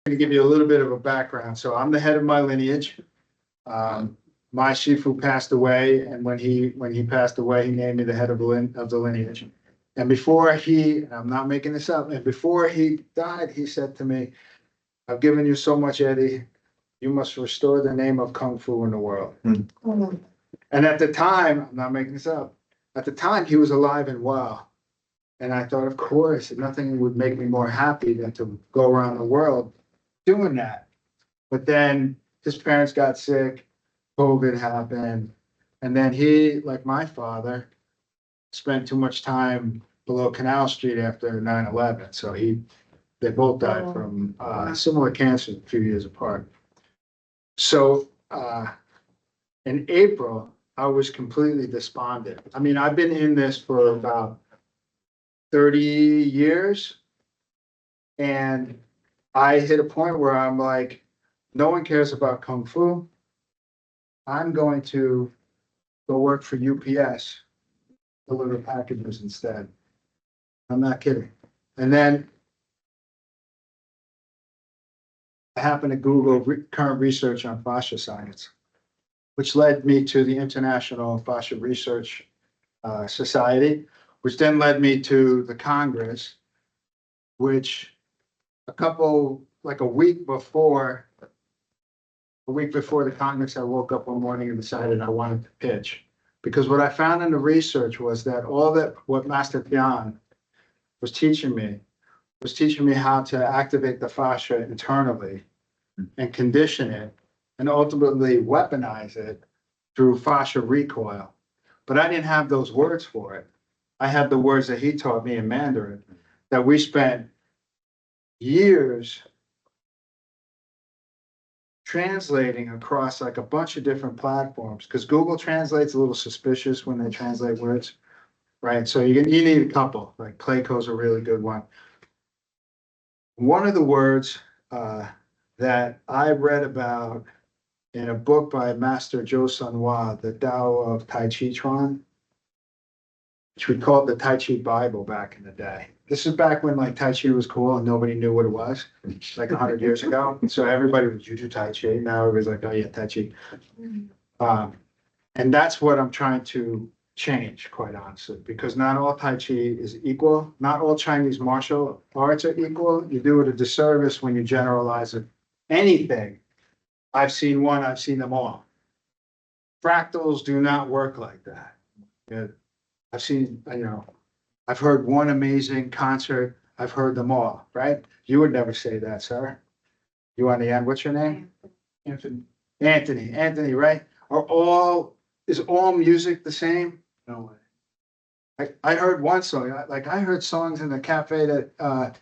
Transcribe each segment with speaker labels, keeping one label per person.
Speaker 1: to give you a little bit of a background. So I'm the head of my lineage. My Shifu passed away, and when he passed away, he named me the head of the lineage. And before and I'm not making this up, and before he died, he said to me, "I've given you so much, Eddie. You must restore the name of Kung Fu in the world."
Speaker 2: Mhm.
Speaker 1: And at the time, I'm not making this up, at the time, he was alive and well. And I thought, of course, nothing would make me more happy than to go around the world doing that. But then his parents got sick, COVID happened, and then he, like my father, spent too much time below Canal Street after 9/11. So they both died from similar cancers a few years apart. So in April, I was completely despondent. I mean, I've been in this for about 30 years, and I hit a point where I'm like, no one cares about Kung Fu. I'm going to go work for UPS, deliver packages instead. I'm not kidding. And then I happened to Google current research on fascia science, which led me to the International Fascia Research Society, which then led me to the Congress, which like a week before the Congress, I woke up one morning and decided I wanted to pitch. Because what I found in the research was that what Master Tian was teaching me how to activate the fascia internally and condition it and ultimately weaponize it through fascia recoil. But I didn't have those words for it. I had the words that he taught me in Mandarin that we spent years translating across like a bunch of different platforms, because Google Translate's a little suspicious when they translate words, right? So you need a couple, like Clayco's a really good one. One of the words that I read about in a book by Master Zhou Sunhua, The Tao of Tai Chi Chuan, which we called the Tai Chi Bible back in the day. This is back when like Tai Chi was cool and nobody knew what it was, like 100 years ago. So everybody was you do Tai Chi. Now everybody's like, oh yeah, Tai Chi. And that's what I'm trying to change, quite honestly, because not all Tai Chi is equal. Not all Chinese martial arts are equal. You do it a disservice when you generalize it. Anything. I've seen one, I've seen them all. Fractals do not work like that. Yeah, I've seen, I've heard one amazing concert. I've heard them all, right? You would never say that, sir. You on the end, what's your name?
Speaker 2: Anthony.
Speaker 1: Anthony, right? Is all music the same?
Speaker 2: No way.
Speaker 1: I heard one song, I heard songs in the cafe that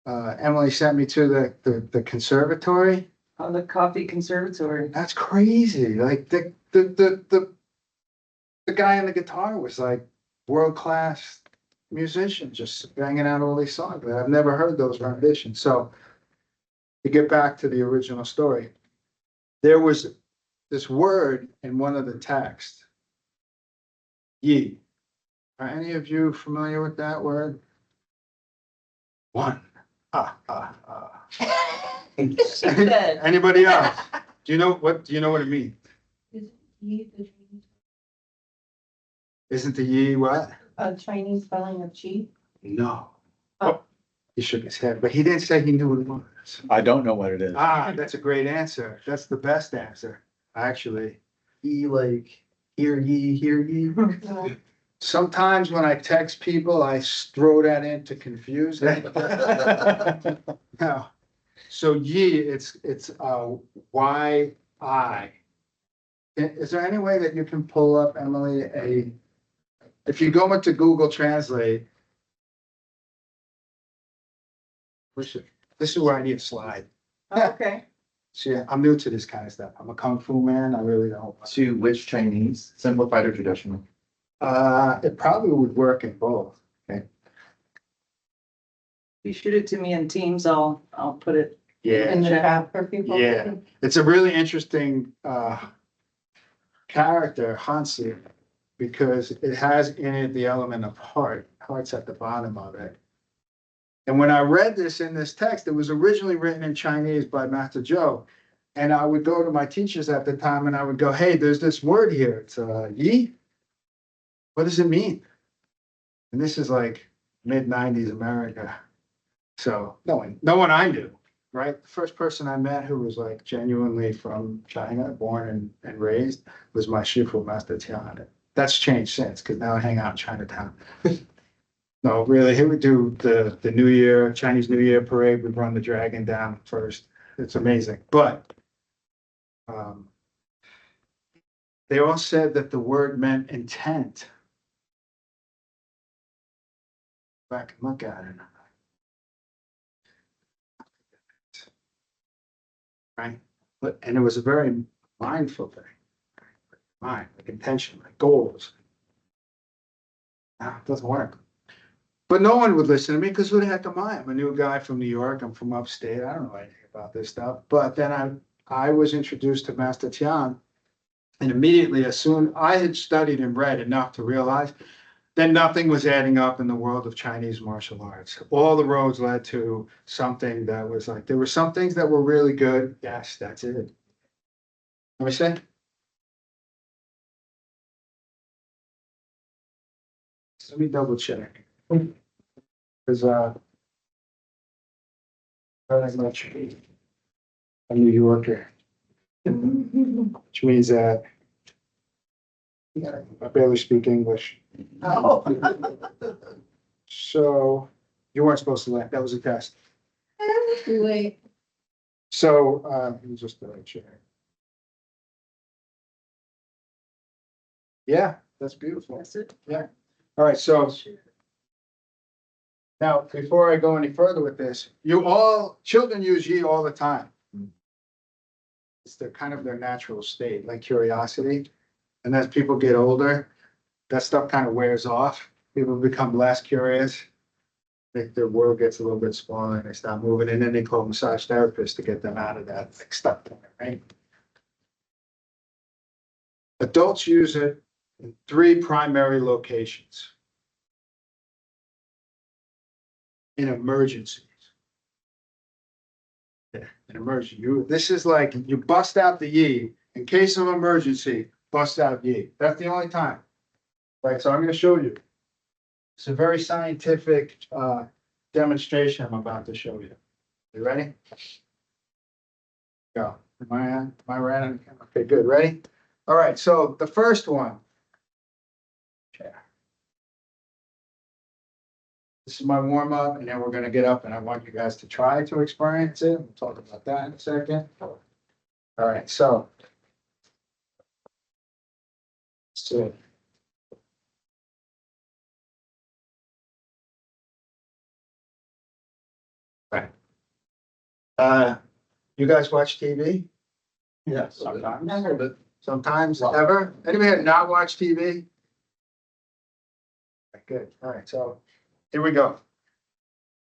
Speaker 1: Emily sent me to the conservatory.
Speaker 3: On the coffee conservatory.
Speaker 1: That's crazy. Like the guy on the guitar was like world-class musician, just banging out all these songs. But I've never heard those renditions. So to get back to the original story, there was this word in one of the texts, yi. Are any of you familiar with that word? One. Anybody else? Do you know what it means? Isn't the yi what?
Speaker 4: A Chinese spelling of chi?
Speaker 1: No. Oh, he shook his head, but he didn't say he knew what it was.
Speaker 2: I don't know what it is.
Speaker 1: That's a great answer. That's the best answer, actually.
Speaker 2: Like, hear ye.
Speaker 1: Sometimes when I text people, I throw that in to confuse them. No. So yi, it's Y-I. Is there any way that you can pull up, Emily, if you go into Google Translate, this is where I need a slide.
Speaker 3: Okay.
Speaker 1: See, I'm new to this kind of stuff. I'm a Kung Fu man. I really don't.
Speaker 2: To which Chinese? Simplified or traditional?
Speaker 1: It probably would work in both.
Speaker 3: If you shoot it to me in Teams, I'll put it.
Speaker 4: In the
Speaker 1: Yeah,
Speaker 4: chat for people?
Speaker 1: yeah. It's a really interesting character, Hansi, because it has in it the element of heart. Heart's at the bottom of it. And when I read this in this text, it was originally written in Chinese by Master Zhou. And I would go to my teachers at the time and I would go, hey, there's this word here. It's yi. What does it mean? And this is like mid-90s America. So no one I knew, right? The first person I met who was like genuinely from China, born and raised, was my Shifu Master Tian. That's changed since, because now I hang out in Chinatown. No, really, here we do the New Year, Chinese New Year parade. We run the dragon down first. It's amazing. But they all said that the word meant intent. Back and look at it. Right? And it was a very mindful thing. Mind, like intention, like goals. No, it doesn't work. But no one would listen to me because who the heck am I? I'm a new guy from New York. I'm from upstate. I don't know anything about this stuff. But then I was introduced to Master Tian. And immediately, as soon I had studied and read enough to realize that nothing was adding up in the world of Chinese martial arts. All the roads led to something that was like, there were some things that were really good. Yes, that's it. Let me see. Let me double check. Because very much a New Yorker, which means that I barely speak English.
Speaker 3: Oh.
Speaker 1: So you weren't supposed to laugh. That was a test.
Speaker 4: Too late.
Speaker 1: So let me just check. Yeah, that's beautiful.
Speaker 3: That's it.
Speaker 1: Yeah. All right. So now, before I go any further with this, children use yi all the time. It's kind of their natural state, like curiosity. And as people get older, that stuff kind of wears off. People become less curious. Their world gets a little bit smaller and they stop moving. And then they call massage therapists to get them out of that like stuck there, right? Adults use it in 3 primary locations. In emergencies. Yeah, an emergency. This is like you bust out the yi in case of emergency. Bust out yi. That's the only time. Right. So I'm going to show you. It's a very scientific demonstration I'm about to show you. You ready? Go. Am I ready? Okay. Good. Ready? All right. So the first one. This is my warm up, and then we're going to get up, and I want you guys to try to experience it. We'll talk about that in a second. All right, so. Right. You guys watch TV?
Speaker 2: Yeah.
Speaker 1: Sometimes.
Speaker 2: A little bit.
Speaker 1: Sometimes, ever? Anybody not watch TV? Okay, good. All right, so here we go.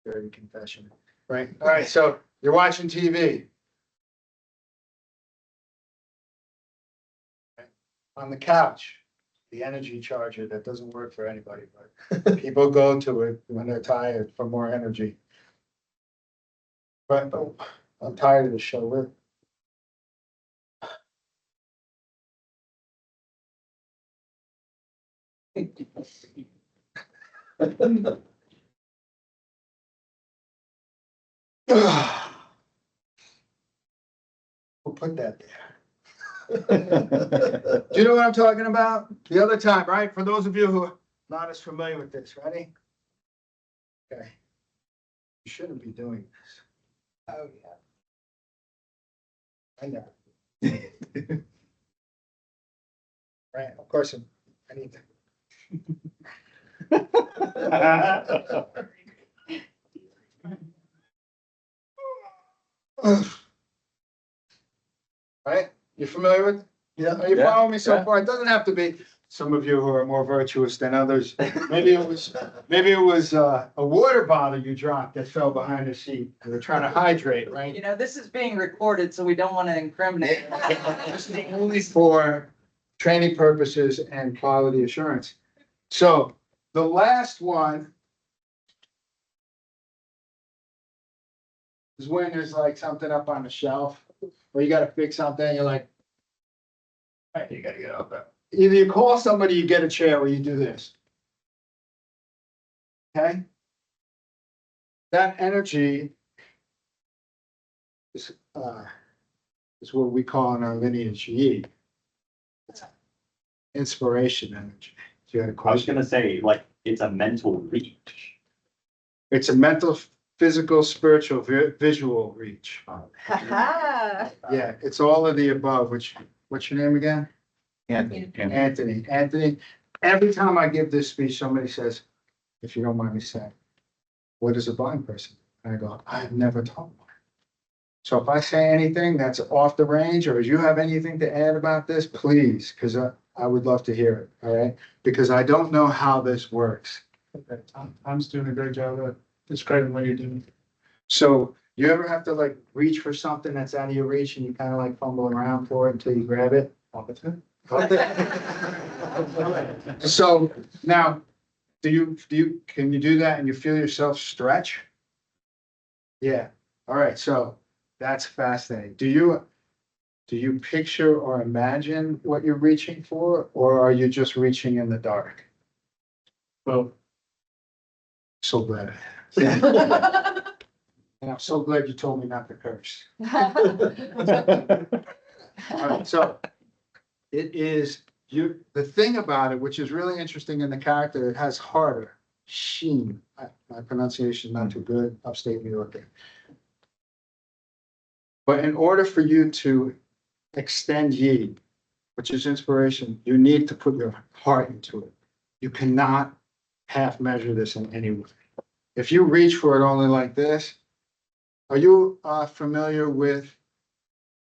Speaker 1: Dirty confession. Right. All right, so you're watching TV. On the couch, the energy charger that doesn't work for anybody, but people go to it when they're tired for more energy. But I'm tired of the show. We'll put that there. Do you know what I'm talking about? The other time, right? For those of you who are not as familiar with this, ready? Okay. You shouldn't be doing this. Oh, yeah. I know. Right, of course, I need to. Right? You familiar with?
Speaker 2: Yeah.
Speaker 1: Are you following me so
Speaker 2: Yeah.
Speaker 1: far? It doesn't have to be. Some of you who are more virtuous than others. Maybe it was a water bottle you dropped that fell behind the seat. And they're trying to hydrate, right?
Speaker 3: You know, this is being recorded, so we don't want to incriminate.
Speaker 1: This is only for training purposes and quality assurance. So the last one is when there's like something up on the shelf, or you gotta fix something, you're like, all right, you gotta get up there. Either you call somebody, you get a chair, or you do this. Okay? That energy is what we call in our lineage yi. It's inspiration energy. Do you have a
Speaker 5: I was
Speaker 1: question?
Speaker 5: gonna say, like, it's a mental reach.
Speaker 1: It's a mental, physical, spiritual, visual reach. Yeah, it's all of the above, which, what's your name again?
Speaker 2: Anthony.
Speaker 1: Anthony. Anthony, every time I give this speech, somebody says, if you don't mind me saying, what is a blind person? And I go, I've never taught one. So if I say anything that's off the range, or if you have anything to add about this, please, because I would love to hear it, all right? Because I don't know how this works.
Speaker 6: Tom's doing a great job of describing what you're doing.
Speaker 1: So you ever have to like reach for something that's out of your reach and you kind of like fumble around for it until you grab it? So now, can you do that and you feel yourself stretch? Yeah, all right, so that's fascinating. Do you picture or imagine what you're reaching for, or are you just reaching in the dark?
Speaker 6: Well,
Speaker 1: So glad. And I'm so glad you told me not to curse. All right, so it is the thing about it, which is really interesting in the character, it has harder, sheen. My pronunciation is not too good, upstate New York. But in order for you to extend yi, which is inspiration, you need to put your heart into it. You cannot half measure this in any way. If you reach for it only like this, are you familiar with,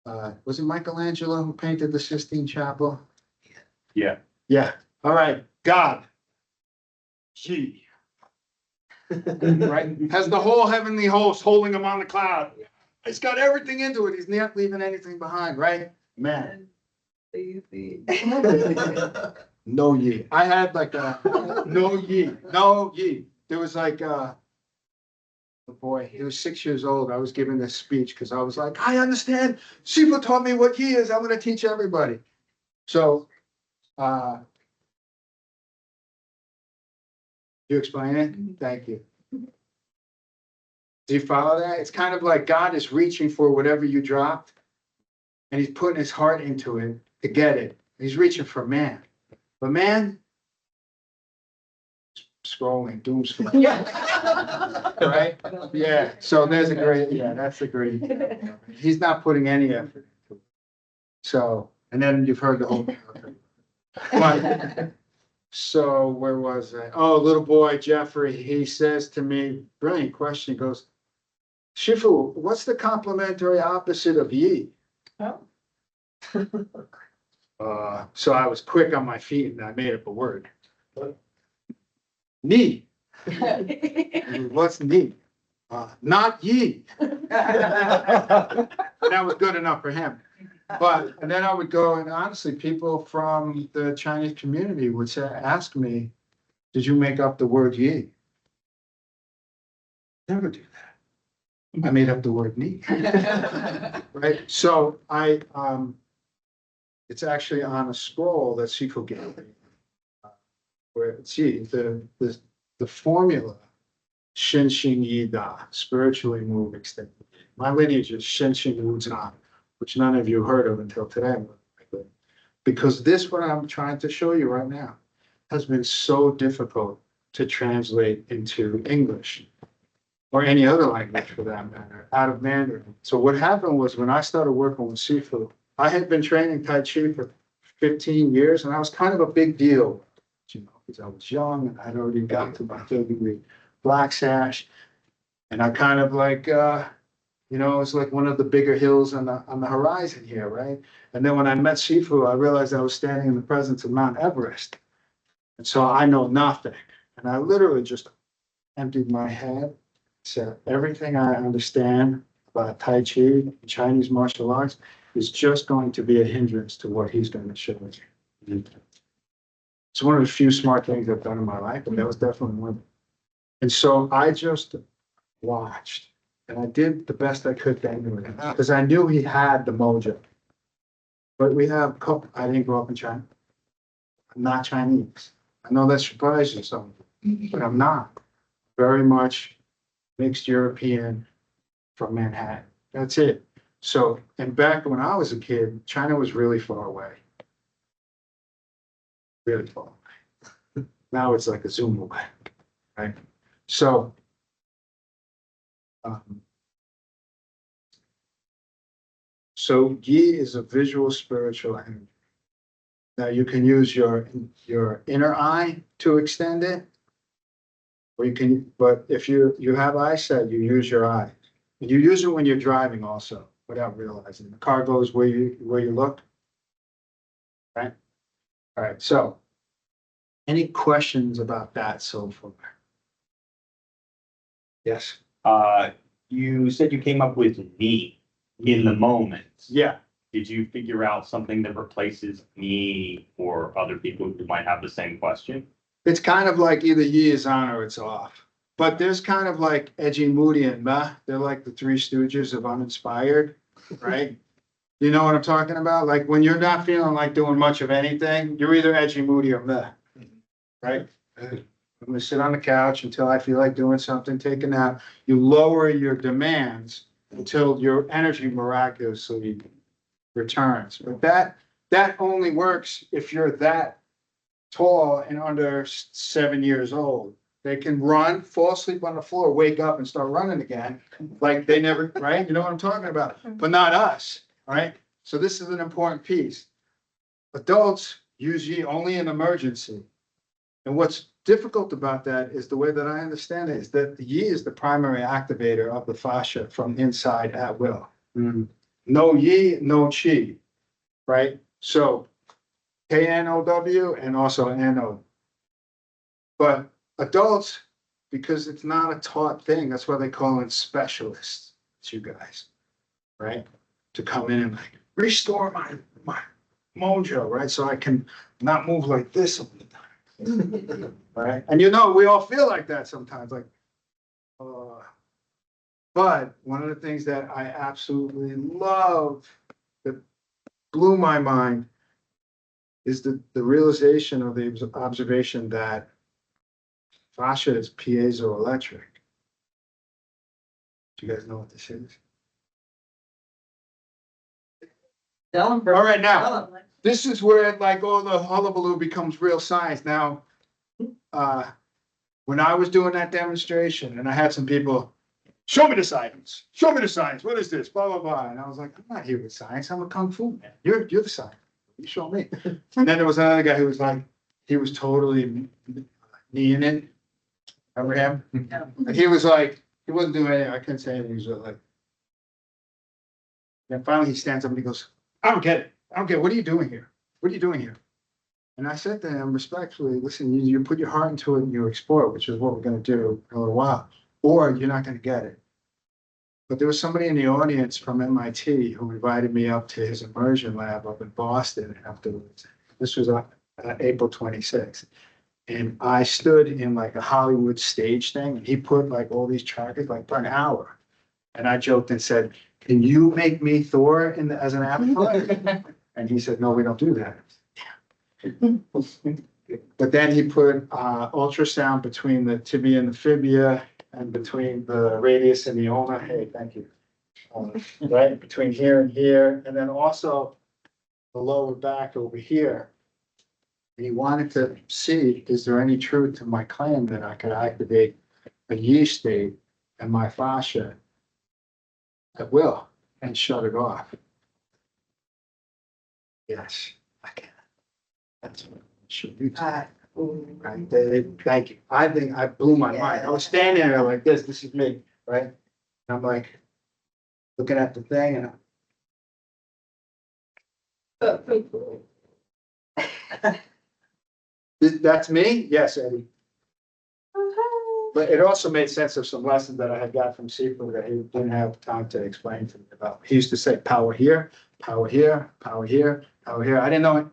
Speaker 1: was it Michelangelo who painted the Sistine Chapel?
Speaker 5: Yeah.
Speaker 1: Yeah, all right, God. Yi. Right, has the whole heavenly host holding him on the cloud. It's got everything into it, he's not leaving anything behind, right? Man. No ye. I had like a, no ye, no ye. There was like, oh boy, he was 6 years old. I was giving this speech because I was like, I understand. Shifu taught me what ye is. I'm going to teach everybody. So, you explain it? Thank you. Do you follow that? It's kind of like God is reaching for whatever you dropped and he's putting his heart into it to get it. He's reaching for man. But man, scrolling, doom scrolling. Right? Yeah. So there's a great, yeah, that's a great. He's not putting any effort into it. So, and then you've heard the whole. But, so where was I? Oh, little boy Jeffrey, he says to me, brilliant question, he goes, Shifu, what's the complementary opposite of yi?
Speaker 3: Oh.
Speaker 1: So I was quick on my feet and I made up a word. Ni. What's ni? Not ye. That was good enough for him. But, and then I would go, and honestly, people from the Chinese community would say, ask me, did you make up the word ye? Never do that. I made up the word ni. Right? So it's actually on a scroll that Shifu gave me. Where it's yi, the formula, Shen Xing Yi Da, spiritually move extended. My lineage is Shen Xing Wu Zhan, which none of you heard of until today. Because this, what I'm trying to show you right now, has been so difficult to translate into English or any other language for that matter, out of Mandarin. So what happened was when I started working with Shifu, I had been training Tai Chi for 15 years and I was kind of a big deal, you know, because I was young and I'd already gotten to my third degree black sash. And I kind of like, you know, it's like one of the bigger hills on the horizon here, right? And then when I met Shifu, I realized I was standing in the presence of Mount Everest. And so I know nothing. And I literally just emptied my head, said everything I understand about Tai Chi, Chinese martial arts, is just going to be a hindrance to what he's going to show you. It's one of the few smart things I've done in my life, and that was definitely one. And so I just watched And I did the best I could to emulate him, because I knew he had the mojo. But we have, I didn't grow up in China. I'm not Chinese. I know that surprises you some, but I'm not. Very much mixed European from Manhattan. That's it. So, and back when I was a kid, China was really far away. Really far away. Now it's like a zoom away, right? So, so Yi is a visual spiritual energy. Now you can use your inner eye to extend it. Or you can, but if you have eyesight, you use your eye. And you use it when you're driving also, without realizing. The car goes where you look. Right? All right, so any questions about that so far? Yes.
Speaker 5: You said you came up with me in the moment.
Speaker 1: Yeah.
Speaker 5: Did you figure out something that replaces me for other people who might have the same question?
Speaker 1: It's kind of like either Yi is on or it's off. But there's kind of like Edgy, Moody, and Meh. They're like the three stooges of uninspired, right? You know what I'm talking about? Like when you're not feeling like doing much of anything, you're either Edgy, Moody, or Meh, right? I'm gonna sit on the couch until I feel like doing something, take a nap. You lower your demands until your energy miraculously returns. But that only works if you're that tall and under 7 years old. They can run, fall asleep on the floor, wake up and start running again, like they never, right? You know what I'm talking about? But not us, right? So this is an important piece. Adults use Yi only in emergency. And what's difficult about that is the way that I understand it is that the Yi is the primary activator of the fascia from inside at will. No Yi, no Chi, right? So KNOW and also NO. But adults, because it's not a taught thing, that's why they call in specialists, it's you guys, right? To come in and like restore my mojo, right? So I can not move like this all the time. Right? And you know, we all feel like that sometimes, like, but one of the things that I absolutely love that blew my mind is the realization of the observation that fascia is piezoelectric. Do you guys know what this is?
Speaker 3: Tell them.
Speaker 1: All right, now, this is where like all the hullabaloo becomes real science. Now, when I was doing that demonstration and I had some people, show me the science, what is this, blah, blah, blah. And I was like, I'm not here with science, I'm a kung fu man. You're the science, you show me. And then there was another guy who was like, he was totally kneeing it. Remember him?
Speaker 3: Yeah.
Speaker 1: And he was like, he wasn't doing anything, I couldn't say anything, he was like. Then finally he stands up and he goes, I don't get it, what are you doing here? What are you doing here? And I said to him respectfully, listen, you put your heart into it and you explore it, which is what we're gonna do in a little while, or you're not gonna get it. But there was somebody in the audience from MIT who invited me up to his immersion lab up in Boston afterwards. This was on April 26th. And I stood in like a Hollywood stage thing, and he put like all these trackers like for an hour. And I joked and said, can you make me Thor as an avatar? And he said, no, we don't do that. But then he put ultrasound between the tibia and the fibia and between the radius and the ulna. Hey, thank you. Right between here and here, and then also the lower back over here. And he wanted to see, is there any truth to my claim that I could activate a Yi state and my fascia at will and shut it off? Yes, I can. That's what I should do. Right, thank you. I think I blew my mind. I was standing there like this is me, right? And I'm like, looking at the thing and that's me? Yes, Eddie. But it also made sense of some lessons that I had got from Shifu that he didn't have time to explain to me about. He used to say power here, power here, power here, power here. I didn't know it.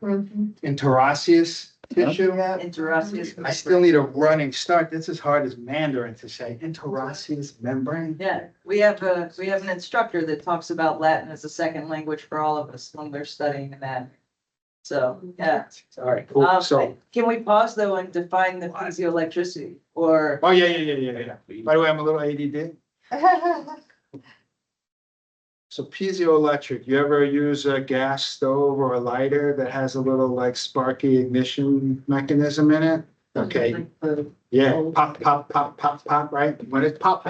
Speaker 1: In Taurasius, tissue.
Speaker 3: interosseous.
Speaker 1: I still need a running start. This is hard as Mandarin to say. Interosseous membrane.
Speaker 3: Yeah, we have an instructor that talks about Latin as a second language for all of us when we're studying that. So, yeah.
Speaker 1: All right, cool. So,
Speaker 3: Can we pause though and define the piezoelectricity or?
Speaker 1: oh, yeah. By the way, I'm a little ADD. So piezoelectric, you ever use a gas stove or a lighter that has a little like sparky ignition mechanism in it? Okay,
Speaker 3: Like the-
Speaker 1: yeah, pop, right? When it pop,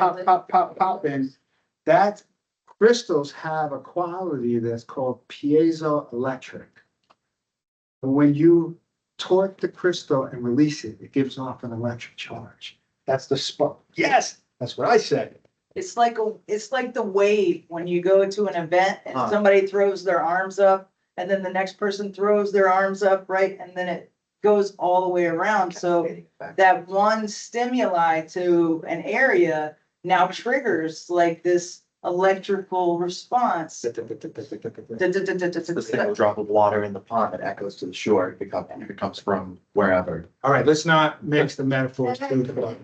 Speaker 1: and that crystals have a quality that's called piezoelectric. When you torque the crystal and release it, it gives off an electric charge. That's the spark. Yes, that's what I said.
Speaker 3: It's like the wave when you go to an event and
Speaker 2: Huh.
Speaker 3: somebody throws their arms up and then the next person throws their arms up, right? And then it goes all the way around. So that one stimuli to an area now triggers like this electrical response.
Speaker 2: It's the single drop of water in the pond that echoes to the shore if it comes from wherever.
Speaker 1: All right, let's not mix the metaphors too much.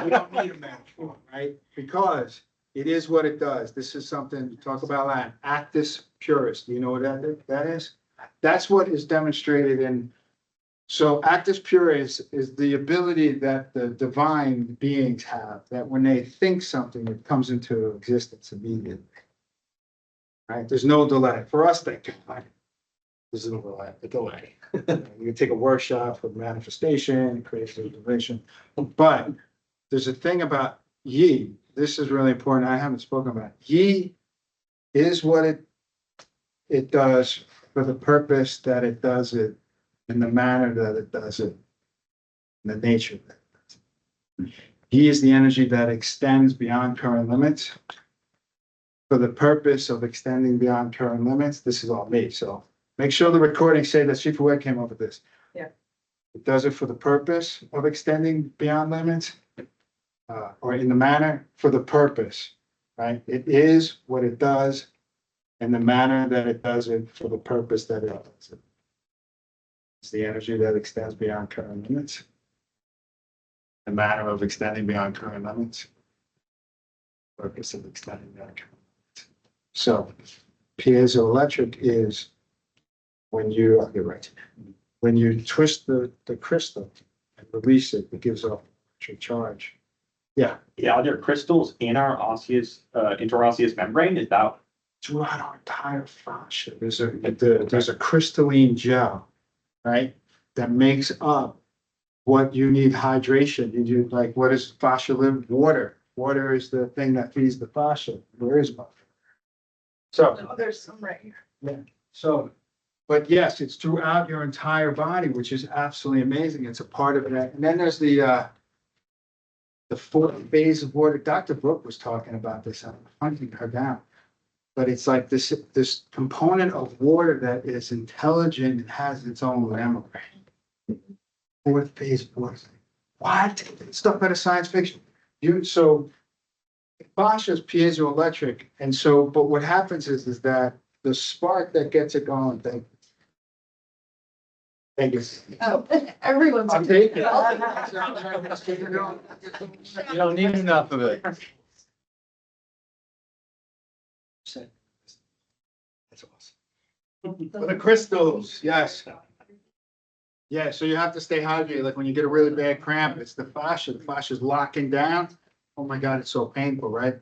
Speaker 1: We don't need a metaphor, right? Because it is what it does. This is something, you talk about Latin, actus purus. Do you know what that is? That's what is demonstrated in, so actus purus is the ability that the divine beings have, that when they think something, it comes into existence immediately. Right? There's no delay. For us, thank God. There's no delay, a delay. You can take a workshop for manifestation, creative division. But there's a thing about yi. This is really important. I haven't spoken about it. Yi is what it does for the purpose that it does it, in the manner that it does it, in the nature of it. Yi is the energy that extends beyond current limits. For the purpose of extending beyond current limits, this is all me, so make sure the recordings say that Shifu Ed came up with this.
Speaker 3: Yeah.
Speaker 1: It does it for the purpose of extending beyond limits, or in the manner for the purpose, right? It is what it does in the manner that it does it for the purpose that it does it. It's the energy that extends beyond current limits. The manner of extending beyond current limits. Purpose of extending beyond current limits. So piezoelectric is when you, I'll get right, when you twist the crystal and release it, it gives off electric charge. Yeah,
Speaker 5: Yeah, are there crystals in our osseous, interosseous membrane? Is that?
Speaker 1: throughout our entire fascia, there's a crystalline gel, right? That makes up what you need hydration. You do like, what is fascia live? Water. Water is the thing that feeds the fascia. Where is my? So,
Speaker 3: Oh, there's some right here.
Speaker 1: so, but yes, it's throughout your entire body, which is absolutely amazing. It's a part of that. And then there's the fourth phase of water. Dr. Brooke was talking about this. I'm hunting her down. But it's like this component of water that is intelligent and has its own memory. Fourth phase of water. What? Stuff out of science fiction. So fascia is piezoelectric. And so, but what happens is that the spark that gets it going, thank you.
Speaker 4: Oh, everyone's.
Speaker 1: I'm taking it.
Speaker 2: You don't need enough of it.
Speaker 1: That's awesome. For the crystals, yes. Yeah, so you have to stay hydrated. Like when you get a really bad cramp, it's the fascia. The fascia is locking down. Oh my God, it's so painful, right?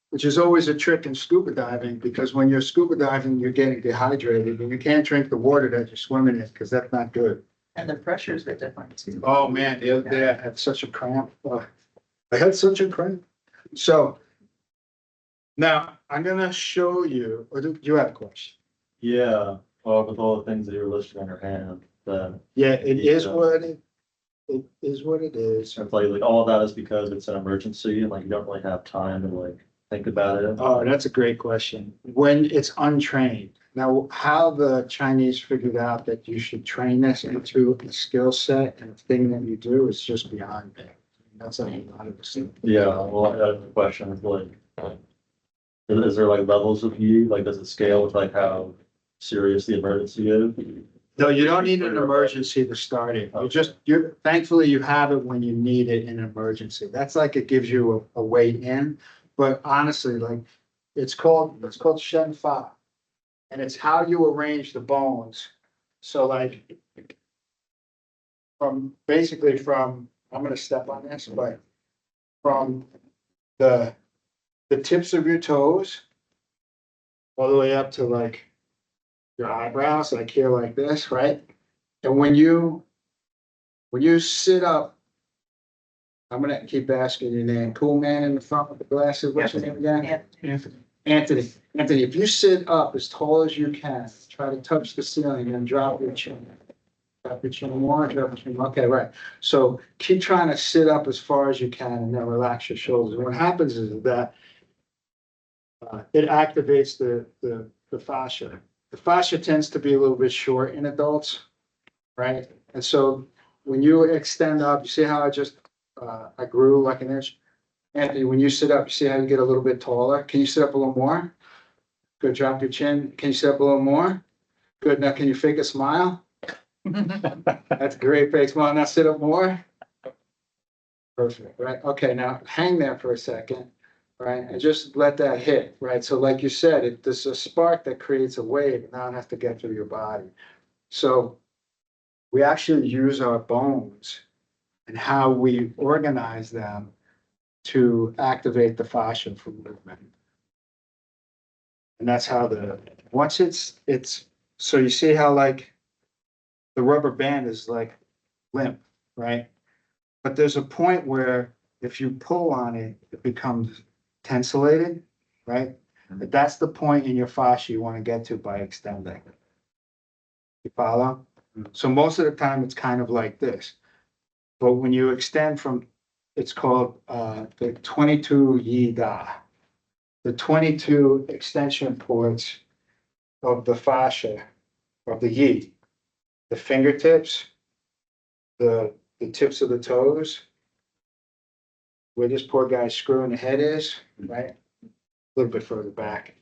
Speaker 1: Which is always a trick in scuba diving, because when you're scuba diving, you're getting dehydrated and you can't drink the water that you're swimming in, because that's not good.
Speaker 3: And the pressures are different too.
Speaker 1: Oh, man, the other day I had such a cramp. I had such a cramp. So now I'm gonna show you, or do you have a question?
Speaker 7: Yeah, well, with all the things that you were listing on your hand, then
Speaker 1: Yeah, it is what it is what it is.
Speaker 7: it's like all of that is because it's an emergency and like you don't really have time to like think about it.
Speaker 1: Oh, that's a great question. When it's untrained. Now, how the Chinese figured out that you should train this into a skill set and a thing that you do is just beyond me. That's a lot of the.
Speaker 7: Yeah, well, I have a question is like, is there like levels of heat? Like, does it scale with like how serious the emergency is?
Speaker 1: No, you don't need an emergency to start it. Thankfully you have it when you need it in an emergency. That's like, it gives you a way in. But honestly, like, it's called Shen Fa. And it's how you arrange the bones. So like, I'm gonna step on this, but from the tips of your toes all the way up to like your eyebrows, like here, like this, right? And when you sit up, I'm gonna keep asking your name. Cool man in the front with the glasses. What's your name again? Anthony. Anthony, if you sit up as tall as you can, try to touch the ceiling and drop your chin. Drop your chin more, drop your chin. Okay, right. So keep trying to sit up as far as you can and then relax your shoulders. And what happens is that it activates the fascia. The fascia tends to be a little bit short in adults, right? And so when you extend up, you see how I grew like an inch? Anthony, when you sit up, you see how you get a little bit taller? Can you sit up a little more? Good, drop your chin. Can you sit up a little more? Good, now can you fake a smile? That's a great fake smile. Now sit up more. Perfect, right? Okay, now hang there for a second, right? And just let that hit, right? So like you said, there's a spark that creates a wave, and now it has to get through your body. So we actually use our bones and how we organize them to activate the fascia for movement. And that's how once so you see how like the rubber band is like limp, right? But there's a point where if you pull on it, it becomes tensilated, right? But that's the point in your fascia you want to get to by extending. You follow? So most of the time it's kind of like this. But when you extend from, it's called the 22 Yi Da. The 22 extension ports of the fascia, of the Yi. The fingertips, the tips of the toes, where this poor guy's screwing the head is, right? A little bit further back.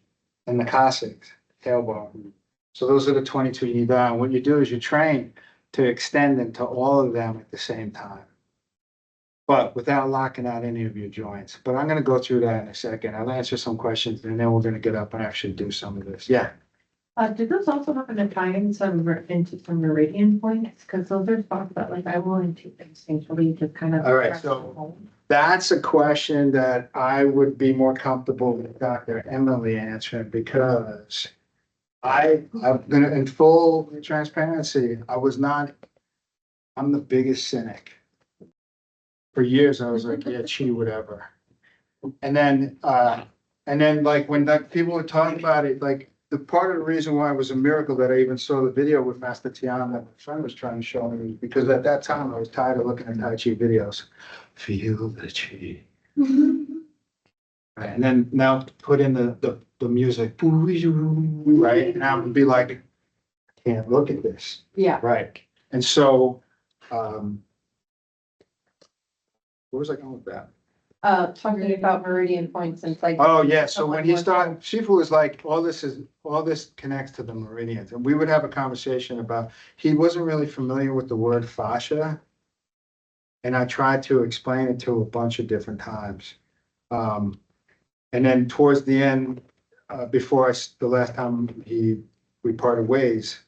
Speaker 1: And the coccyx, tailbone. So those are the 22 Yi Da. And what you do is you train to extend into all of them at the same time, but without locking out any of your joints. But I'm gonna go through that in a second. I'll answer some questions and then we're gonna get up and actually do some of this. Yeah.
Speaker 4: Did those also happen to tie in into some meridian points? Cause those are spots that like I will instinctually just kind of.
Speaker 1: All right, so that's a question that I would be more comfortable with Dr. Emily answering, because I'm gonna, in full transparency, I'm the biggest cynic. For years, I was like, yeah, chi, whatever. And then like when like people were talking about it, like the part of the reason why it was a miracle that I even saw the video with Master Tian that my friend was trying to show me was because at that time I was tired of looking at Tai Chi videos. Feel the chi. Right, and then now put in the music, right? And I would be like, I can't look at this.
Speaker 4: Yeah.
Speaker 1: Right. And so, where was I going with that?
Speaker 4: Talking about meridian points and like.
Speaker 1: Oh, yeah, so when he started, Shifu was like, all this connects to the meridians, and we would have a conversation about, he wasn't really familiar with the word fascia. And I tried to explain it to a bunch of different times. And then towards the end, before the last time we parted ways,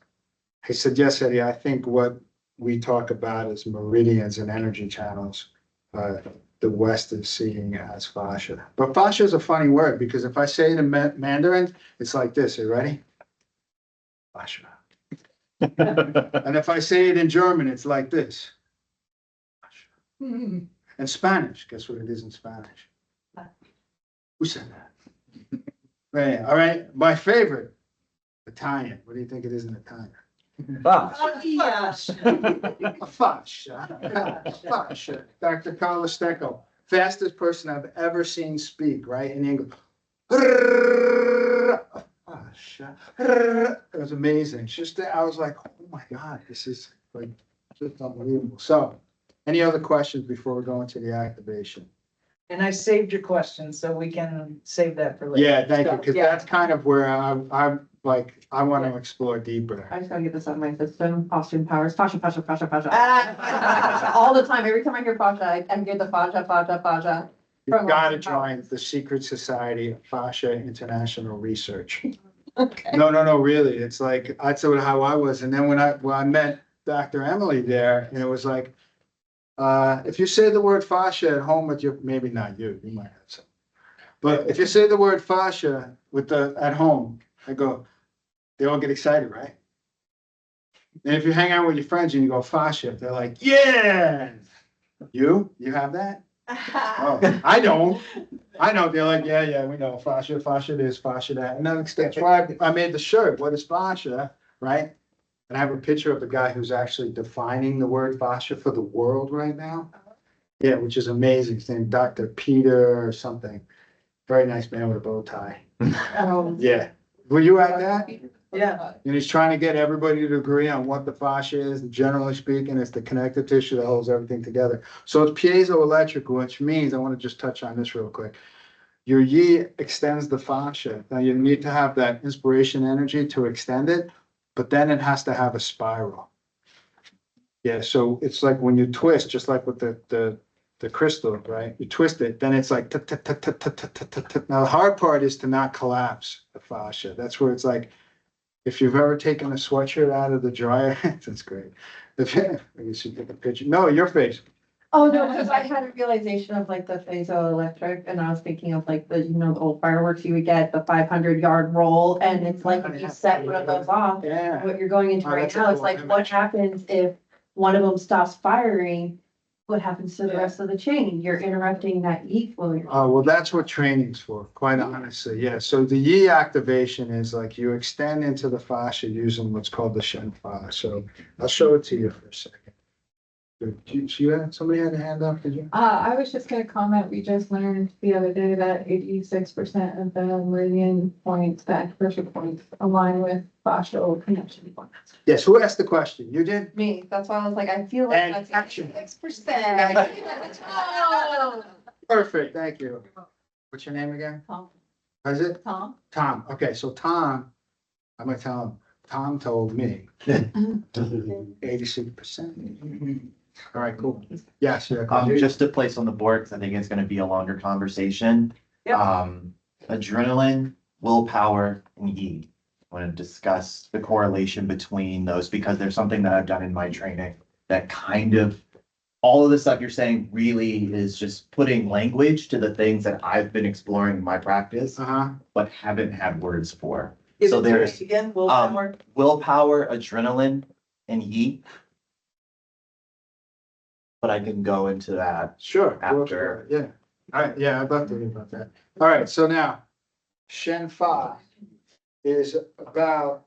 Speaker 1: I said, yes, Eddie, I think what we talk about is meridians and energy channels. The West is seeing as fascia. But fascia is a funny word, because if I say it in Mandarin, it's like this. Are you ready? Fascia. And if I say it in German, it's like this. Fascia. And Spanish, guess what it is in Spanish? Who said that? Right, all right, my favorite, Italian. What do you think it is in Italian?
Speaker 3: Yes.
Speaker 1: A fascia. A fascia. Dr. Carla Stecco, fastest person I've ever seen speak, right, in English. A fascia. It was amazing. Just, I was like, oh my God, this is like just unbelievable. So, any other questions before we go into the activation?
Speaker 3: And I saved your question, so we can save that for later.
Speaker 1: Yeah, thank you, because
Speaker 3: Yeah.
Speaker 1: that's kind of where like, I want to explore deeper.
Speaker 4: I just gotta get this out of my system. Austin Powers, fascia, fascia, fascia, fascia.
Speaker 3: Ah.
Speaker 4: All the time. Every time I hear fascia, I get the fascia, fascia, fascia.
Speaker 1: You've got to
Speaker 4: Austin
Speaker 1: join
Speaker 4: Powers.
Speaker 1: the secret society of fascia international research.
Speaker 4: Okay.
Speaker 1: No, really. It's like, that's how I was. And then when I met Dr. Emily there, and it was like, if you say the word fascia at home with your, maybe not you, you might have some. But if you say the word fascia at home, I go, they all get excited, right? And if you hang out with your friends and you go fascia, they're like, yeah. You have that? Oh, I don't. I know, they're like, yeah, we know, fascia this, fascia that, and that's why I made the shirt, what is fascia, right? And I have a picture of the guy who's actually defining the word fascia for the world right now. Yeah, which is amazing, his name Dr. Peter or something, very nice man with a bow tie. Yeah, were you at that?
Speaker 3: Yeah.
Speaker 1: And he's trying to get everybody to agree on what the fascia is, and generally speaking, it's the connective tissue that holds everything together. So it's piezoelectric, which means, I want to just touch on this real quick. Your yi extends the fascia. Now you need to have that inspiration energy to extend it, but then it has to have a spiral. Yeah, so it's like when you twist, just like with the crystal, right? You twist it, then it's like. Now the hard part is to not collapse the fascia. That's where it's like, if you've ever taken a sweatshirt out of the dryer, that's great. If you should take a picture. No, your face.
Speaker 4: Oh, no, because I had a realization of like the piezoelectric and I was thinking of like the, the old fireworks you would get, the 500-yard roll. And it's like, if you set one of those off,
Speaker 1: Yeah.
Speaker 4: what you're going into
Speaker 1: Oh,
Speaker 4: right
Speaker 1: that's a
Speaker 4: now, it's
Speaker 1: cool
Speaker 4: like, what
Speaker 1: image.
Speaker 4: happens if one of them stops firing? What happens to the rest of the chain? You're interrupting that E flow.
Speaker 1: Oh, well, that's what training's for, quite honestly. Yeah. So the yi activation is like you extend into the fascia using what's called the Shen Fa. So I'll show it to you for a second. Somebody had a hand up, did you?
Speaker 8: I was just gonna comment, we just learned the other day that 86% of the meridian points, the acupressure points, align with fascial connection points.
Speaker 1: Yes, who asked the question? You did?
Speaker 4: Me, that's why I was like, I feel like
Speaker 1: And
Speaker 4: that's
Speaker 1: action.
Speaker 4: 6%. Oh.
Speaker 1: Perfect, thank you. What's your name again?
Speaker 8: Tom.
Speaker 1: What is it?
Speaker 8: Tom?
Speaker 1: Tom. Okay, so Tom, I'm gonna tell him, Tom told me 86%. All right, cool. Yes, yeah.
Speaker 2: Just to place on the board, because I think it's gonna be a longer conversation.
Speaker 3: Yep.
Speaker 2: Adrenaline, willpower, and yi. I want to discuss the correlation between those because there's something that I've done in my training that kind of, all of the stuff you're saying really is just putting language to the things that I've been exploring in my practice,
Speaker 1: Uh-huh.
Speaker 2: but haven't had words for.
Speaker 3: Give
Speaker 2: So
Speaker 3: it to me
Speaker 2: there's,
Speaker 3: again, willpower.
Speaker 2: Willpower, adrenaline, and yi. But I can go into that.
Speaker 1: Sure.
Speaker 2: After.
Speaker 1: Yeah. All right, yeah, I'd love to hear about that. All right, so now, Shen Fa is about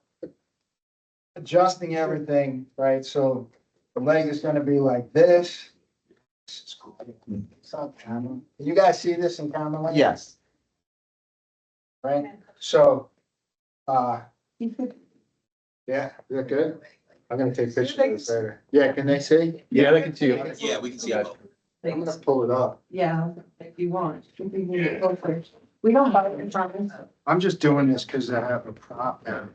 Speaker 1: adjusting everything, right? So the leg is gonna be like this. This is cool. It's on camera. You guys see this in camera? land?
Speaker 2: Yes.
Speaker 1: Right? So, yeah, is that good? I'm gonna take pictures of this later. Yeah, can they see?
Speaker 7: Yeah, they can see you.
Speaker 9: Yeah, we can see it.
Speaker 1: I'm gonna pull it up.
Speaker 4: Yeah, if you want. We can go first. We don't buy it from us.
Speaker 1: I'm just doing this because I have a prop now.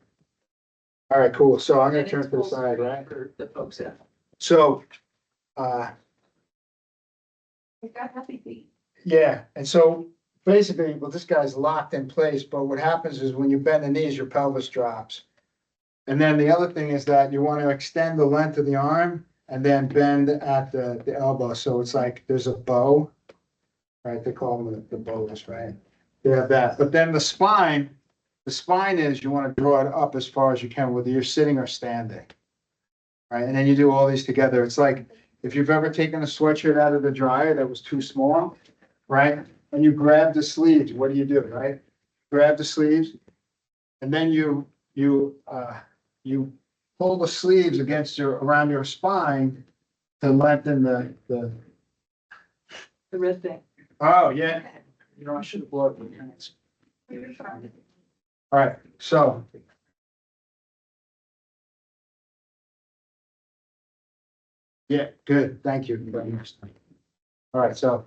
Speaker 1: All right, cool. So I'm gonna turn to the side, right?
Speaker 3: For the folks that.
Speaker 1: So,
Speaker 4: We've got happy feet.
Speaker 1: yeah, and so basically, well, this guy's locked in place, but what happens is when you bend the knees, your pelvis drops. And then the other thing is that you want to extend the length of the arm and then bend at the elbow. So it's like there's a bow, right? They call them the bows, right? You have that. But then the spine is you want to draw it up as far as you can, whether you're sitting or standing. Right? And then you do all these together. It's like if you've ever taken a sweatshirt out of the dryer that was too small, right? And you grab the sleeves, what do, right? Grab the sleeves, and then you pull the sleeves around your spine to lengthen the.
Speaker 3: The wrist thing.
Speaker 1: Oh, yeah. You know, I should have brought my hands. All right, so. Yeah, good. Thank you very much. All right, so.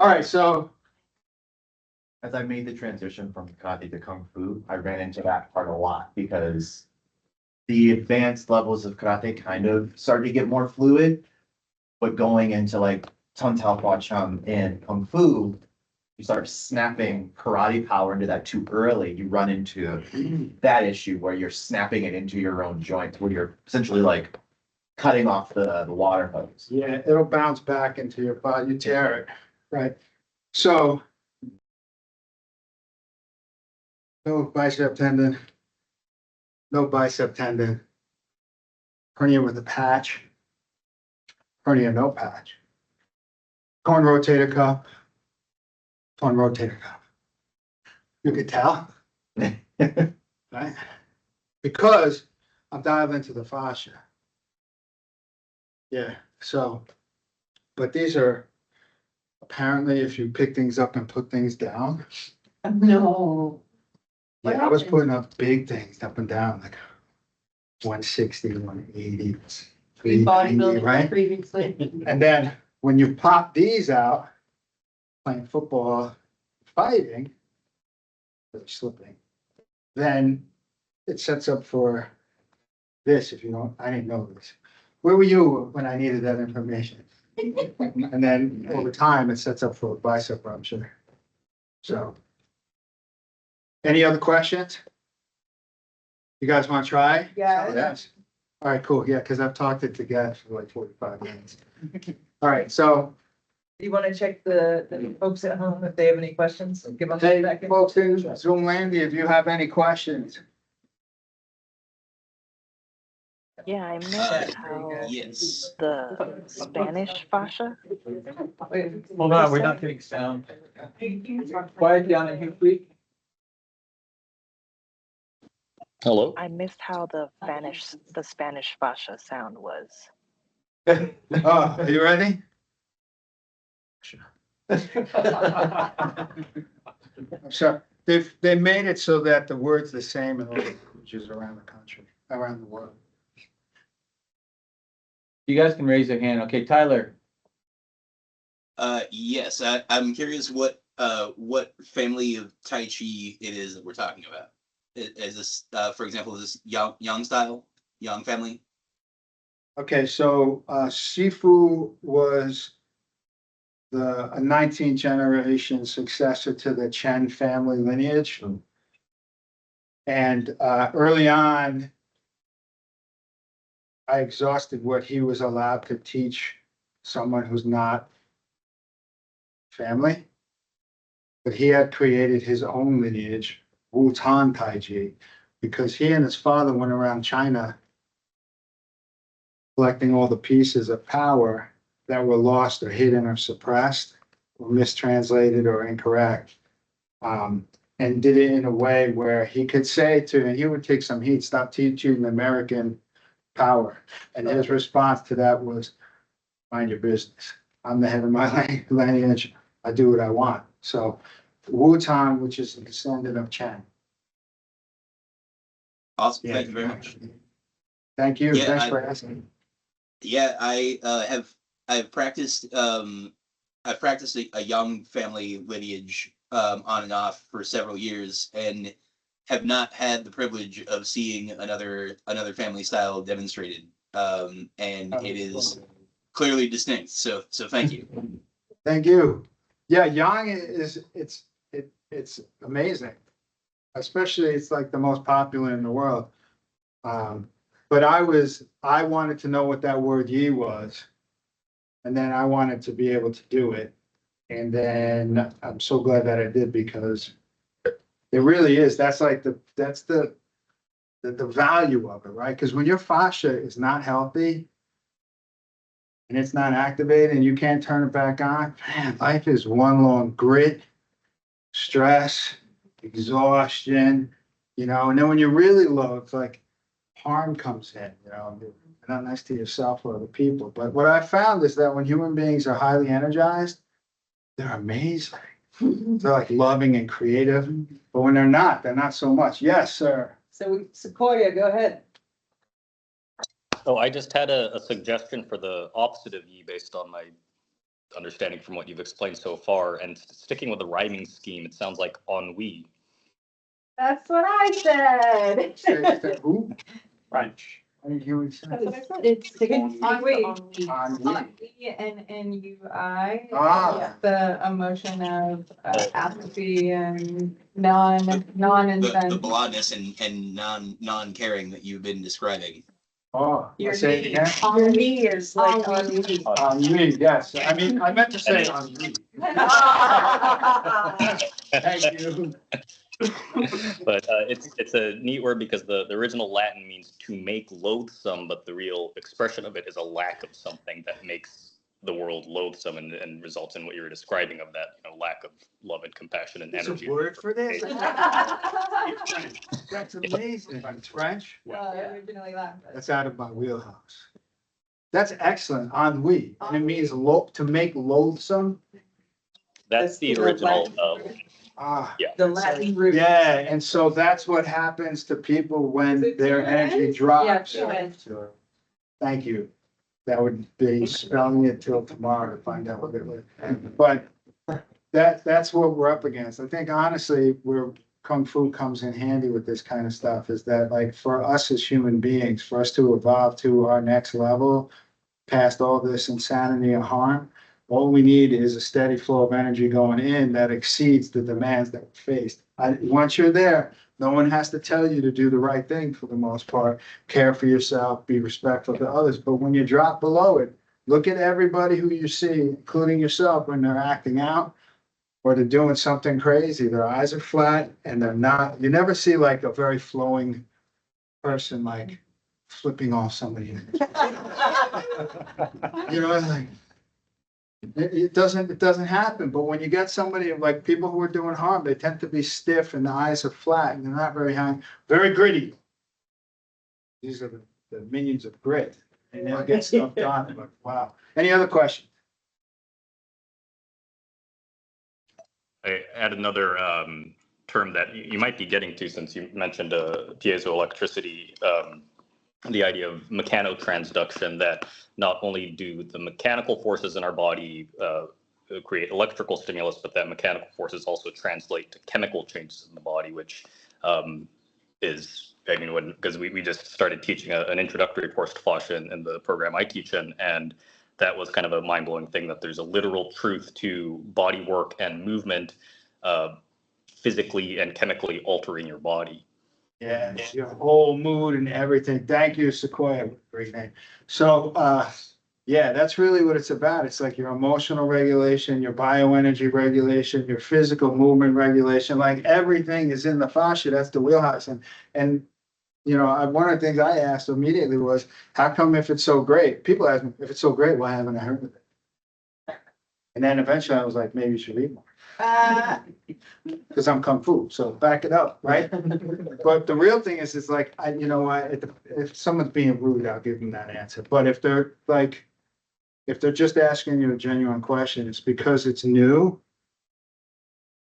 Speaker 1: All right, so,
Speaker 2: As I made the transition from karate to kung fu, I ran into that part a lot because the advanced levels of karate kind of started to get more fluid. But going into like Tun Tao Hua Chum and kung fu, you start snapping karate power into that too early, you run into that issue where you're snapping it into your own joints, where you're essentially like cutting off the water hose.
Speaker 1: yeah, it'll bounce back into your body, you tear it, right? So. No bicep tendon. No bicep tendon. Hernia with a patch. Hernia no patch. Torn rotator cuff. Torn rotator cuff. You could tell, right? Because I'm dialed into the fascia. Yeah, so, but these are apparently if you pick things up and put things down.
Speaker 4: No. What
Speaker 1: Yeah, I was
Speaker 4: happened?
Speaker 1: putting up big things up and down, like 160, 180,
Speaker 4: You
Speaker 1: 390,
Speaker 4: bodybuilding
Speaker 1: right?
Speaker 4: previously.
Speaker 1: And then when you pop these out, playing football, fighting, or slipping, then it sets up for this, if you don't, I didn't know this. Where were you when I needed that information? And then over time, it sets up for a bicep rupture. So. Any other questions? You guys want to try?
Speaker 3: Yeah.
Speaker 1: Yes. All right, cool. Yeah, because I've talked it to Gav for like 45 minutes. All right, so,
Speaker 3: Do you want to check the folks at home if they have any questions? Give them a
Speaker 1: hey,
Speaker 3: second.
Speaker 1: folks in Zoom land, if you have any questions.
Speaker 9: Yeah, I missed how
Speaker 10: Yes.
Speaker 9: the Spanish fascia.
Speaker 6: Hold on, we're not getting sound. Quiet down in here, please.
Speaker 10: Hello?
Speaker 9: I missed how the Spanish fascia sound was.
Speaker 1: Oh, are you ready? So they made it so that the word's the same in all the languages around the country, around the world.
Speaker 6: You guys can raise your hand. Okay, Tyler.
Speaker 10: Yes, I'm curious what family of Tai Chi it is that we're talking about. Is this, for example, is this Yang style, Yang family?
Speaker 1: Okay, so Shifu was a 19th generation successor to the Chen family lineage. And early on, I exhausted what he was allowed to teach someone who's not family. But he had created his own lineage, Wu Tan Tai Chi, because he and his father went around China collecting all the pieces of power that were lost or hidden or suppressed or mistranslated or incorrect. And did it in a way where he could say to, and he would take some heat, stop teaching American power. And his response to that was, mind your business. I'm the head of my lineage. I do what I want. So Wu Tan, which is a descendant of Chen.
Speaker 10: Awesome,
Speaker 1: Yeah.
Speaker 10: thank you very much.
Speaker 1: Thank you.
Speaker 10: Yeah,
Speaker 1: Thanks for asking.
Speaker 10: Yeah, I've practiced a Yang family lineage on and off for several years and have not had the privilege of seeing another family style demonstrated. And it is clearly distinct. So thank you.
Speaker 1: Thank you. Yeah, Yang is, it's amazing. Especially it's like the most popular in the world. But I wanted to know what that word yi was. And then I wanted to be able to do it. And then I'm so glad that I did because it really is, that's the value of it, right? Because when your fascia is not healthy and it's not activated and you can't turn it back on, man, life is one long grit, stress, exhaustion, and then when you're really low, it's like harm comes in, you're not nice to yourself or other people. But what I found is that when human beings are highly energized, they're amazing. They're like loving and creative, but when they're not so much. Yes, sir.
Speaker 3: So Sequoia, go ahead.
Speaker 11: Oh, I just had a suggestion for the opposite of yi based on my understanding from what you've explained so far, and sticking with the rhyming scheme, it sounds like ennui.
Speaker 4: That's what I said.
Speaker 1: Who?
Speaker 5: French.
Speaker 1: I didn't hear what you
Speaker 4: That's what
Speaker 1: said.
Speaker 4: I said. It's
Speaker 8: Ennui.
Speaker 1: Ennui.
Speaker 8: N-N-U-I.
Speaker 1: Ah.
Speaker 8: The emotion of apathy and
Speaker 10: The
Speaker 8: non-intent.
Speaker 10: blondness and non-caring that you've been describing.
Speaker 1: Oh,
Speaker 3: Your
Speaker 1: say it
Speaker 3: knee,
Speaker 1: again.
Speaker 3: your knee is like
Speaker 4: Ennui.
Speaker 1: Ennui, yes. I mean, I meant to say ennui. Thank you.
Speaker 11: But it's a neat word because the original Latin means to make loathsome, but the real expression of it is a lack of something that makes the world loathsome and results in what you were describing of that, lack of love and compassion and
Speaker 1: There's
Speaker 11: energy.
Speaker 1: a word for this? That's amazing. It's French?
Speaker 8: Originally Latin.
Speaker 1: That's out of my wheelhouse. That's excellent. Ennui. And it means to make loathsome.
Speaker 11: That's the
Speaker 3: the
Speaker 11: original.
Speaker 3: Latin.
Speaker 1: Ah.
Speaker 11: Yeah.
Speaker 3: The Latin root.
Speaker 1: Yeah, and so that's what happens to people when their energy drops.
Speaker 4: Yeah,
Speaker 1: Thank you. That would be spelling it till tomorrow to find out what it was. But that's what we're up against. I think honestly, where Kung Fu comes in handy with this kind of stuff is that, like, for us as human beings, for us to evolve to our next level, past all this insanity and harm, all we need is a steady flow of energy going in that exceeds the demands that we faced. Once you're there, no one has to tell you to do the right thing for the most part. Care for yourself, be respectful to others. But when you drop below it, look at everybody who you see, including yourself, when they're acting out or they're doing something crazy. Their eyes are flat and they're not, you never see like a very flowing person like flipping off somebody. Like, it doesn't happen. But when you get somebody like people who are doing harm, they tend to be stiff and the eyes are flat and they're not very high, very gritty. These are the minions of grit. And they'll get stuff done. But wow. Any other questions?
Speaker 11: I add another term that you might be getting to since you mentioned piezoelectricity, the idea of mechanotransduction, that not only do the mechanical forces in our body create electrical stimulus, but that mechanical forces also translate to chemical changes in the body, which is, I mean, because we just started teaching an introductory course to fascia in the program I teach in, and that was kind of a mind-blowing thing, that there's a literal truth to body work and movement physically and chemically altering your body.
Speaker 1: Yeah, your whole mood and everything. Thank you, Sequoia. Great name. So, yeah, that's really what it's about. It's like your emotional regulation, your bioenergy regulation, your physical movement regulation, like everything is in the fascia. That's the wheelhouse. And one of the things I asked immediately was, how come if it's so great? People ask me, if it's so great, why haven't I heard of it? And then eventually I was like, maybe you should read more. Because I'm Kung Fu, so back it up, right? But the real thing is, it's like, if someone's being rude, I'll give them that answer. But if they're just asking you a genuine question, it's because it's new.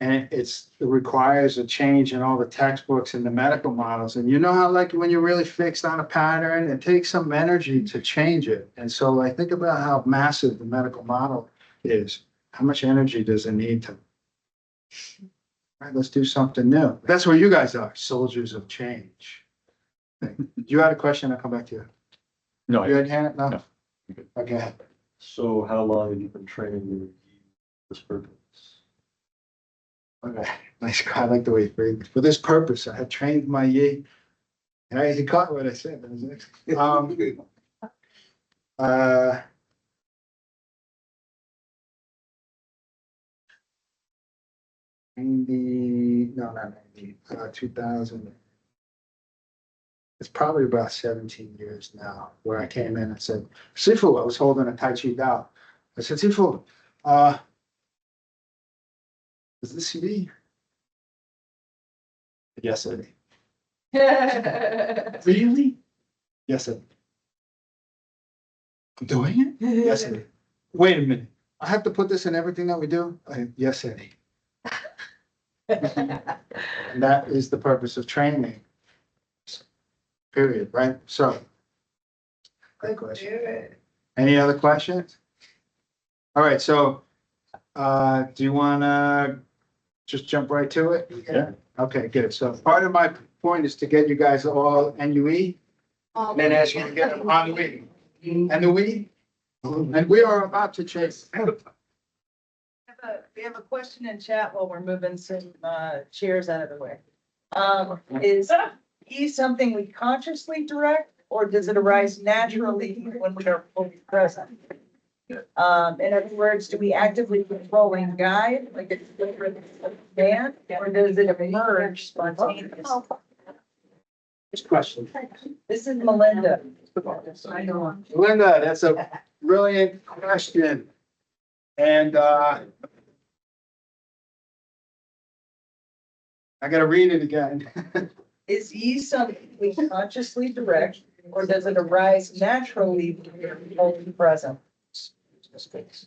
Speaker 1: And it requires a change in all the textbooks and the medical models. And you know how, like, when you're really fixed on a pattern, it takes some energy to change it. And so, like, think about how massive the medical model is. How much energy does it need to? All right, let's do something new. That's where you guys are, soldiers of change. You had a question, I'll come back to you.
Speaker 7: No,
Speaker 1: You had hand? No?
Speaker 7: No.
Speaker 1: Okay.
Speaker 7: So how long have you been training your this purpose?
Speaker 1: Okay. Nice. I like the way you phrased it. For this purpose, I have trained my yi. And he caught what I said. Not 90, 2000. It's probably about 17 years now, where I came in and said, Shifu, I was holding a Tai Chi Dao. I said, Shifu, is this CD? Yes, it is. Really? Yes, it is. I'm doing it? Yes, it is. Wait a minute. I have to put this in everything that we do? Yes, Eddie. And that is the purpose of training. Period, right? So. Great question. Any other questions? All right, so, do you wanna just jump right to it?
Speaker 7: Yeah.
Speaker 1: Okay, good. So part of my point is to get you guys all NUE, and then ask you to get them on we. NUE, and we are about to chase.
Speaker 3: We have a question in chat while we're moving some chairs out of the way. Is E something we consciously direct, or does it arise naturally when we are fully present? In other words, do we actively control and guide, like it's different command, or does it emerge spontaneously?
Speaker 1: Which question?
Speaker 3: This is Melinda.
Speaker 1: Linda, that's a brilliant question. And, I gotta read it again.
Speaker 3: Is E something we consciously direct, or does it arise naturally when we are fully present?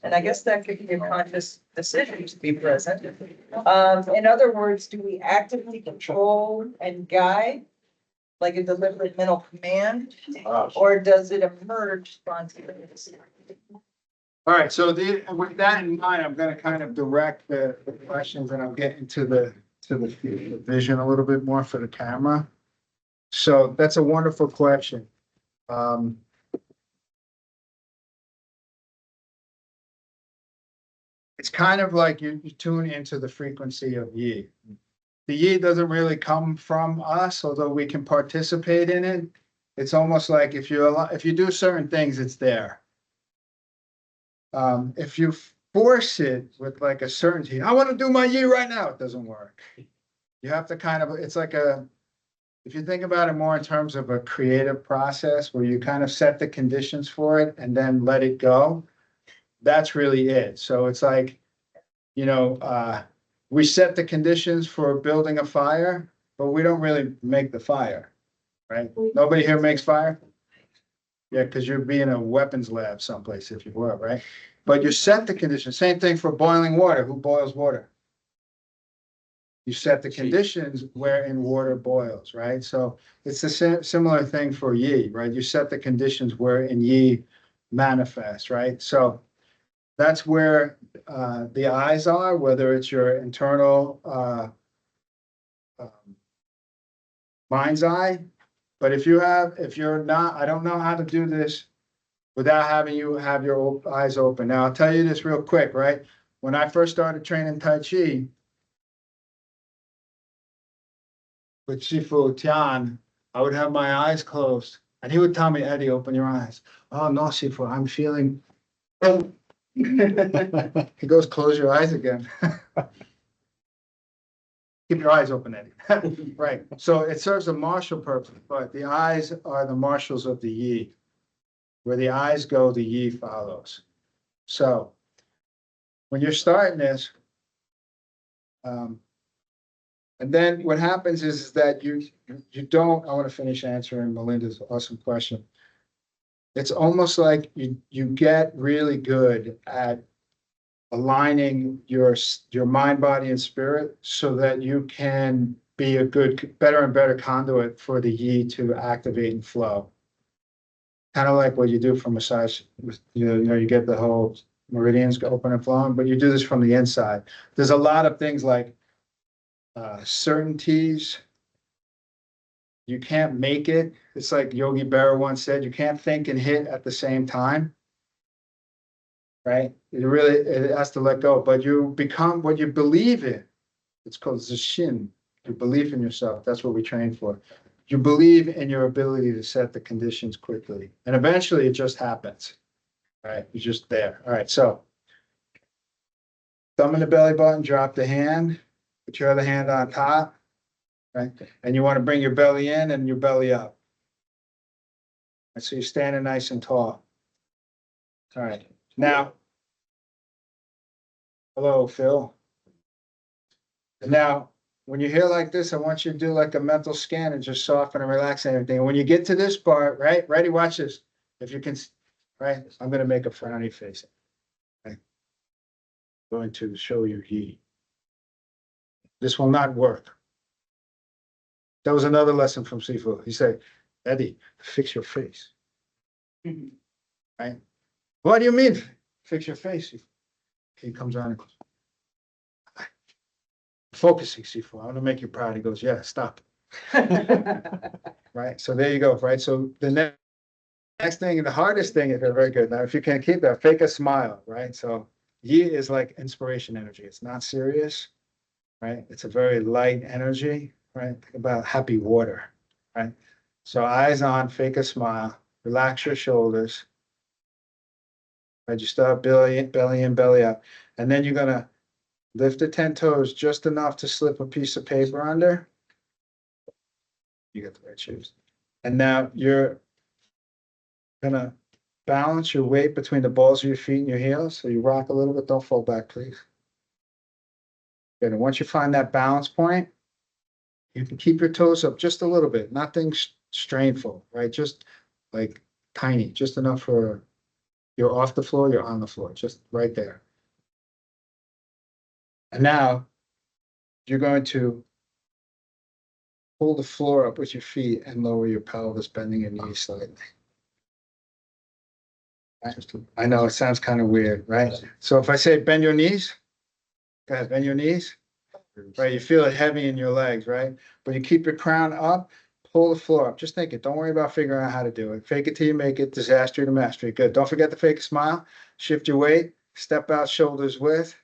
Speaker 3: And I guess that could be a conscious decision to be present. In other words, do we actively control and guide, like a deliberate mental command, or does it emerge spontaneously?
Speaker 1: All right, so with that in mind, I'm gonna kind of direct the questions and I'll get into the vision a little bit more for the camera. So that's a wonderful question. It's kind of like you tune into the frequency of yi. The yi doesn't really come from us, although we can participate in it. It's almost like if you do certain things, it's there. If you force it with like a certainty, I want to do my yi right now, it doesn't work. You have to kind of, it's like if you think about it more in terms of a creative process where you kind of set the conditions for it and then let it go, that's really it. So it's like, we set the conditions for building a fire, but we don't really make the fire, right? Nobody here makes fire? Yeah, because you'd be in a weapons lab someplace if you were, right? But you set the conditions. Same thing for boiling water. Who boils water? You set the conditions wherein water boils, right? So it's a similar thing for yi, right? You set the conditions wherein yi manifests, right? So that's where the eyes are, whether it's your internal mind's eye. But if you're not, I don't know how to do this without having you have your eyes open. Now, I'll tell you this real quick, right? When I first started training Tai Chi with Shifu Tian, I would have my eyes closed and he would tell me, Eddie, open your eyes. Oh, no, Shifu, I'm feeling. He goes, close your eyes again. Keep your eyes open, Eddie. Right. So it serves a martial purpose, but the eyes are the marshals of the yi. Where the eyes go, the yi follows. So when you're starting this, and then what happens is that you don't, I want to finish answering Melinda's awesome question. It's almost like you get really good at aligning your mind, body, and spirit so that you can be a better and better conduit for the yi to activate and flow. Kind of like what you do for massage, you get the whole meridians open and flowing, but you do this from the inside. There's a lot of things like certainties. You can't make it. It's like Yogi Berra once said, you can't think and hit at the same time. Right? It has to let go, but you become what you believe in. It's called Zishin. You believe in yourself. That's what we train for. You believe in your ability to set the conditions quickly. And eventually it just happens. Right? You're just there. All right. So thumb in the belly button, drop the hand, put your other hand on top. Right? And you want to bring your belly in and your belly up. And so you're standing nice and tall. All right. Now, hello, Phil. Now, when you're here like this, I want you to do like a mental scan and just soften and relax and everything. When you get to this part, right? Ready? Watch this. If you can, right? I'm going to make a frowny face. Okay. Going to show you he. This will not work. That was another lesson from Shifu. He said, Eddie, fix your face. Right? What do you mean? Fix your face. He comes on and goes, focusing, Shifu. I want to make you proud. He goes, yeah, stop. Right. So there you go. Right. So the next thing, the hardest thing, is very good. Now, if you can keep that, fake a smile. Right. So yi is like inspiration energy. It's not serious. Right. It's a very light energy. Right. Think about happy water. Right. So eyes on, fake a smile, relax your shoulders. Right. You start belly in, belly up. And then you're going to lift the 10 toes just enough to slip a piece of paper under. You get the right shoes. And now you're gonna balance your weight between the balls of your feet and your heels. So you rock a little bit, don't fall back, please. Good. And once you find that balance point, you can keep your toes up just a little bit, nothing strainful, right? Just like tiny, just enough for you're off the floor, you're on the floor, just right there. And now you're going to pull the floor up with your feet and lower your pelvis, bending your knees slightly. I know it sounds kind of weird, right? So if I say bend your knees, go ahead, bend your knees. Right, you feel it heavy in your legs, right? But you keep your crown up, pull the floor up. Just think it. Don't worry about figuring out how to do it. Fake it till you make it. Disaster to mastery. Good. Don't forget to fake a smile. Shift your weight. Step out shoulders width.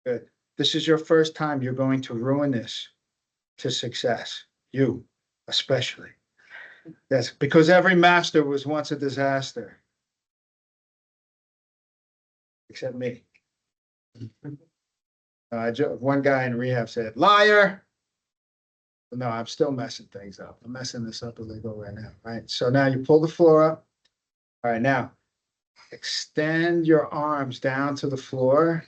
Speaker 1: Good. This is your first time you're going to ruin this to success. You, especially. Yes, because every master was once a disaster. Except me. One guy in rehab said, liar. No, I'm still messing things up. I'm messing this up as I go right now, right? So now you pull the floor up. All right, now extend your arms down to the floor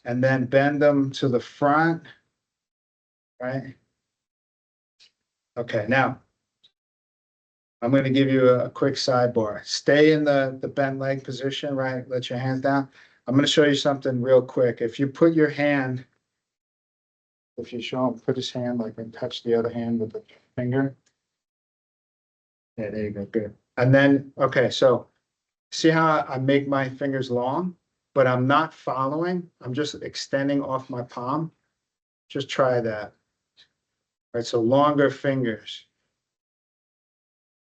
Speaker 1: and then bend them to the front, right? Okay, now I'm going to give you a quick sidebar. Stay in the bent leg position, right? Let your hands down. I'm going to show you something real quick. If you put your hand, if you show him, put his hand like and touch the other hand with the finger. Yeah, there you go. Good. And then, okay, so see how I make my fingers long, but I'm not following. I'm just extending off my palm. Just try that. Right, so longer fingers.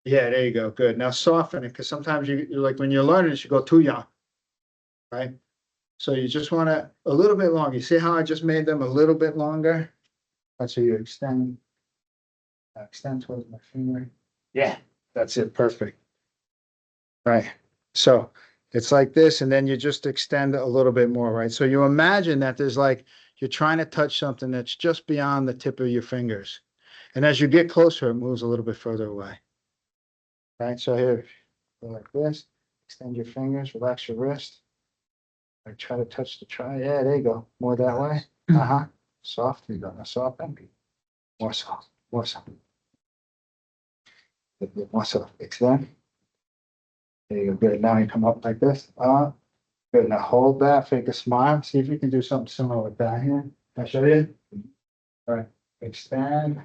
Speaker 1: Yeah, there you go. Good. Now soften it, because sometimes you're like when you're learning this, you go too young. Right? So you just want to a little bit longer. You see how I just made them a little bit longer? Right, so you extend towards my finger. Yeah, that's it. Perfect. Right. So it's like this, and then you just extend a little bit more, right? So you imagine that there's like you're trying to touch something that's just beyond the tip of your fingers. And as you get closer, it moves a little bit further away. Right? So here, go like this, extend your fingers, relax your wrist. Like try to touch the try. Yeah, there you go. More that way. Uh-huh. Soft. You go. Now soften. More soft. More soft. More soft. Extend. There you go. Good. Now you come up like this. Good. Now hold that. Fake a smile. See if you can do something similar with that here. Can I show you? All right. Expand.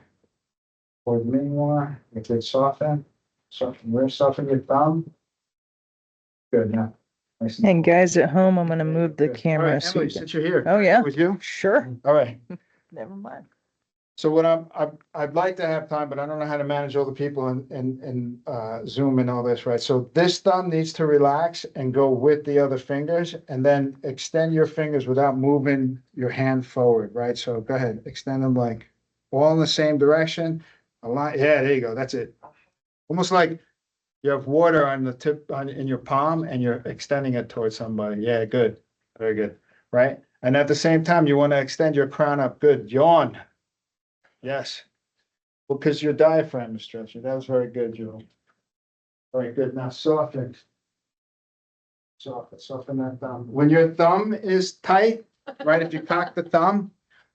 Speaker 1: Hold me more. Make it soften. Soften wrist. Soften your thumb. Good. Now. Nice
Speaker 3: And
Speaker 1: cool.
Speaker 3: guys at home, I'm gonna move the
Speaker 1: Good. All
Speaker 3: camera.
Speaker 1: right,
Speaker 3: so
Speaker 1: Emily,
Speaker 3: you can-
Speaker 1: since you're here.
Speaker 3: Oh, yeah.
Speaker 1: With you?
Speaker 3: Sure.
Speaker 1: All right.
Speaker 3: Never mind.
Speaker 1: So what I'd like to have time, but I don't know how to manage all the people in Zoom and all this, right? So this thumb needs to relax and go with the other fingers, and then extend your fingers without moving your hand forward, right? So go ahead, extend them like all in the same direction. Align, yeah, there you go. That's it. Almost like you have water on the tip in your palm and you're extending it towards somebody. Yeah, good. Very good. Right? And at the same time, you want to extend your crown up. Good. Yawn. Yes. Well, because your diaphragm is stretching. That was very good, Joe. Very good. Now soften. Soften that thumb. When your thumb is tight, right? If you cock the thumb,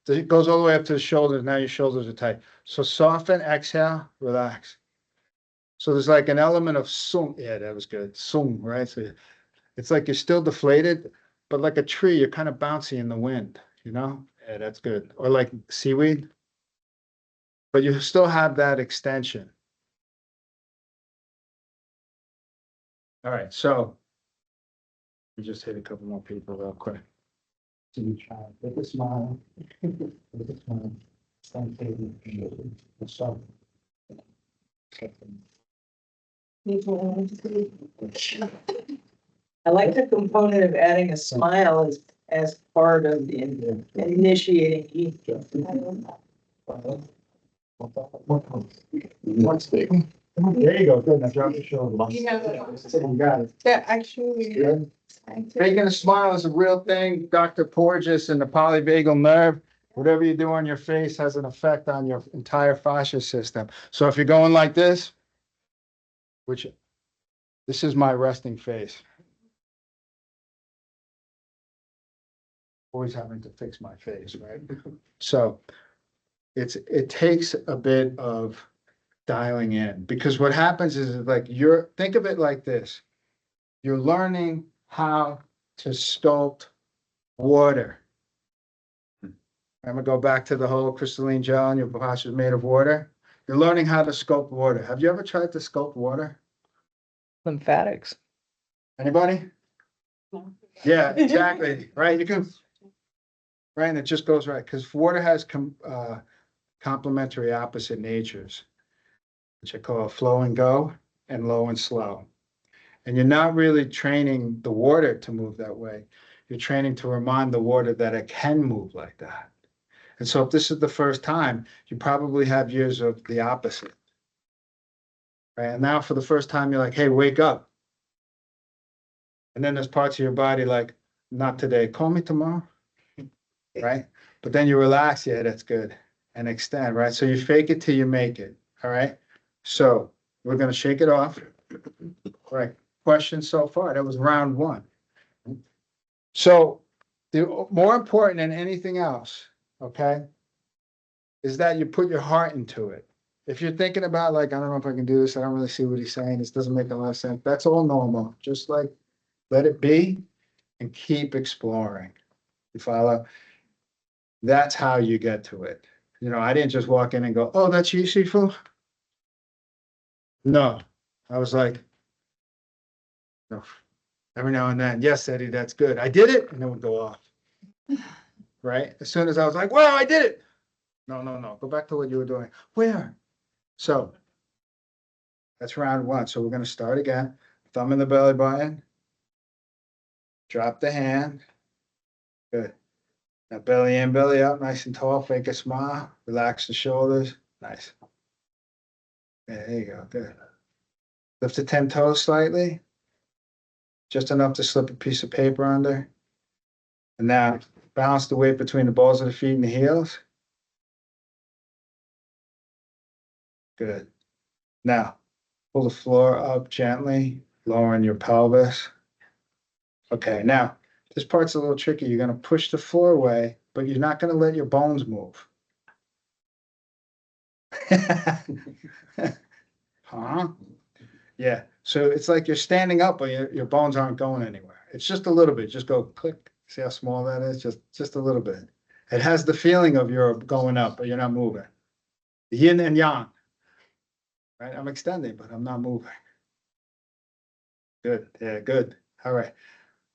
Speaker 1: it goes all the way up to the shoulders. Now your shoulders are tight. So soften, exhale, relax. So there's like an element of sung. Yeah, that was good. Sung, right? So it's like you're still deflated, but like a tree, you're kind of bouncy in the wind, you know? Yeah, that's good. Or like seaweed. But you still have that extension. All right, so we just hit a couple more people real quick. to the child with a smile. With a smile. Stand table. So.
Speaker 3: I like the component of adding a smile as part of the initiating each.
Speaker 1: One stick. There you go, good, now drop your shoulder.
Speaker 8: You have it.
Speaker 1: You got it.
Speaker 8: That actually.
Speaker 1: Good. Making a smile is a real thing. Dr. Porges and the polyvagal nerve, whatever you do on your face has an effect on your entire fascia system. So if you're going like this, which this is my resting face. Always having to fix my face, right? So it takes a bit of dialing in because what happens is like think of it like this. You're learning how to sculpt water. I'm gonna go back to the whole crystalline gel and your fascia is made of water. You're learning how to sculpt water. Have you ever tried to sculpt water?
Speaker 3: Lymphatics.
Speaker 1: Anybody? Yeah, exactly. Right. You can. Right, and it just goes right because water has complementary opposite natures, which I call flow and go and low and slow. And you're not really training the water to move that way. You're training to remind the water that it can move like that. And so if this is the first time, you probably have years of the opposite. Right. And now for the first time, you're like, hey, wake up. And then there's parts of your body like, not today, call me tomorrow. Right? But then you relax, yeah, that's good. And extend, right? So you fake it till you make it. All right. So we're gonna shake it off. All right. Questions so far. That was round one. So the more important than anything else, okay, is that you put your heart into it. If you're thinking about like, I don't know if I can do this, I don't really see what he's saying, this doesn't make a lot of sense. That's all normal. Just like let it be and keep exploring. You follow? That's how you get to it. You know, I didn't just walk in and go, oh, that's you, Shifu? No. I was like, no. Every now and then, yes, Eddie, that's good. I did it, and it would go off. Right? As soon as I was like, wow, I did it. No. Go back to what you were doing. Where? So that's round one. So we're going to start again. Thumb in the belly button. Drop the hand. Good. Now belly in, belly up, nice and tall. Fake a smile. Relax the shoulders. Nice. Yeah, there you go. Good. Lift the 10 toes slightly. Just enough to slip a piece of paper under. And now balance the weight between the balls of the feet and the heels. Good. Now pull the floor up gently, lowering your pelvis. Okay, now this part's a little tricky. You're going to push the floor away, but you're not going to let your bones move. Huh? Yeah. So it's like you're standing up, but your bones aren't going anywhere. It's just a little bit. Just go click. See how small that is? Just a little bit. It has the feeling of you're going up, but you're not moving. Yin and yang. Right? I'm extending, but I'm not moving. Good. Yeah, good. All right.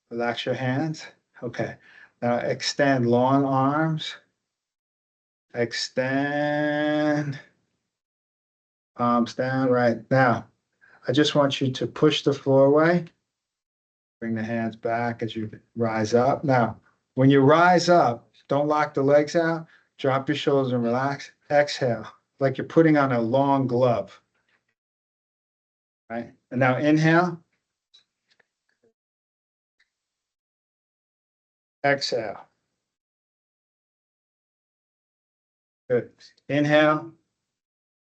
Speaker 1: Relax your hands. Okay. Now extend long arms. Extend. Palms down. Right. Now, I just want you to push the floor away. Bring the hands back as you rise up. Now, when you rise up, don't lock the legs out. Drop your shoulders and relax. Exhale, like you're putting on a long glove. Right? And now inhale. Exhale. Good. Inhale.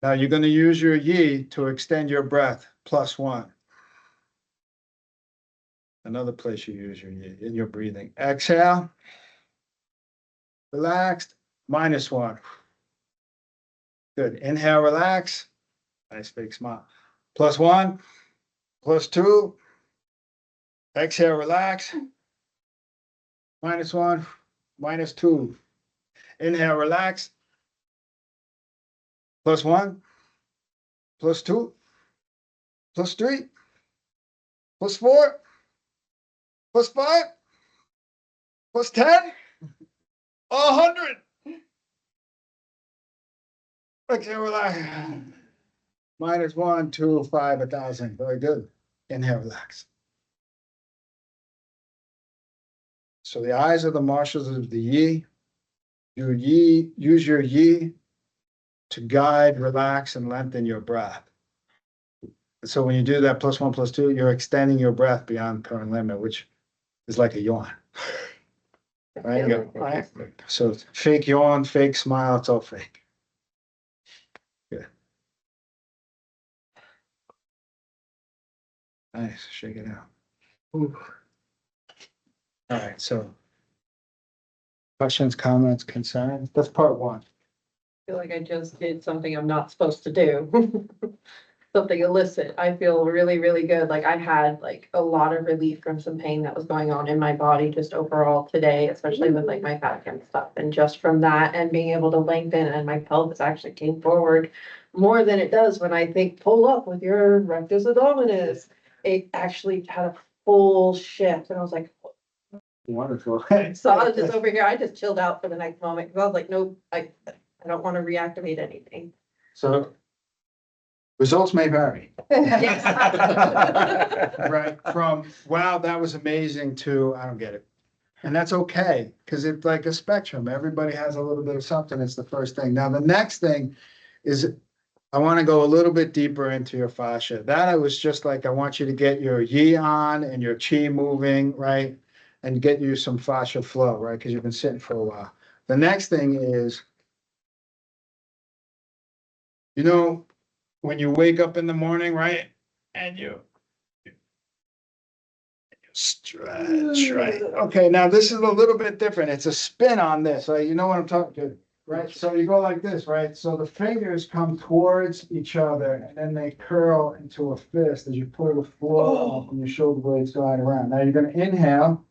Speaker 1: Now you're going to use your yi to extend your breath, +1. Another place you use your yi in your breathing. Exhale. Relaxed, -1. Good. Inhale, relax. Nice big smile. +1, +2. Exhale, relax. -1, -2. Inhale, relax. +1, +2, +3, +4, +5, +10. 100. Okay, relax. -1, 2, 5, 1,000. Very good. Inhale, relax. So the eyes are the marshals of the yi. Your yi, use your yi to guide, relax, and lengthen your breath. So when you do that +1, +2, you're extending your breath beyond current limit, which is like a yawn. Right? Right? So fake yawn, fake smile, it's all fake. Good. Nice, shake it out. Ooh. All right, so questions, comments, concerns? That's part one.
Speaker 4: Feel like I just did something I'm not supposed to do. Something illicit. I feel really, really good. Like I had like a lot of relief from some pain that was going on in my body just overall today, especially with like my back and stuff. And just from that and being able to lengthen and my pelvis actually came forward more than it does when I think pull up with your rectus abdominis. It actually had a full shift and I was like,
Speaker 1: Wonderful.
Speaker 4: so I was just over here. I just chilled out for the next moment because I was like, nope, I don't want to reactivate anything.
Speaker 1: So results may vary.
Speaker 4: Yes.
Speaker 1: Right, from, wow, that was amazing to, I don't get it. And that's okay, because it's like a spectrum. Everybody has a little bit of something. It's the first thing. Now, the next thing is, I want to go a little bit deeper into your fascia. That I was just like, I want you to get your yi on and your chi moving, right? And get you some fascia flow, right? Because you've been sitting for a while. The next thing is, when you wake up in the morning, right? And you stretch, right? Okay, now this is a little bit different. It's a spin on this, right? You know what I'm talking to, right? So you go like this, right? So the fingers come towards each other and then they curl into a fist as you put the floor up and your shoulder blades glide around. Now you're gonna inhale,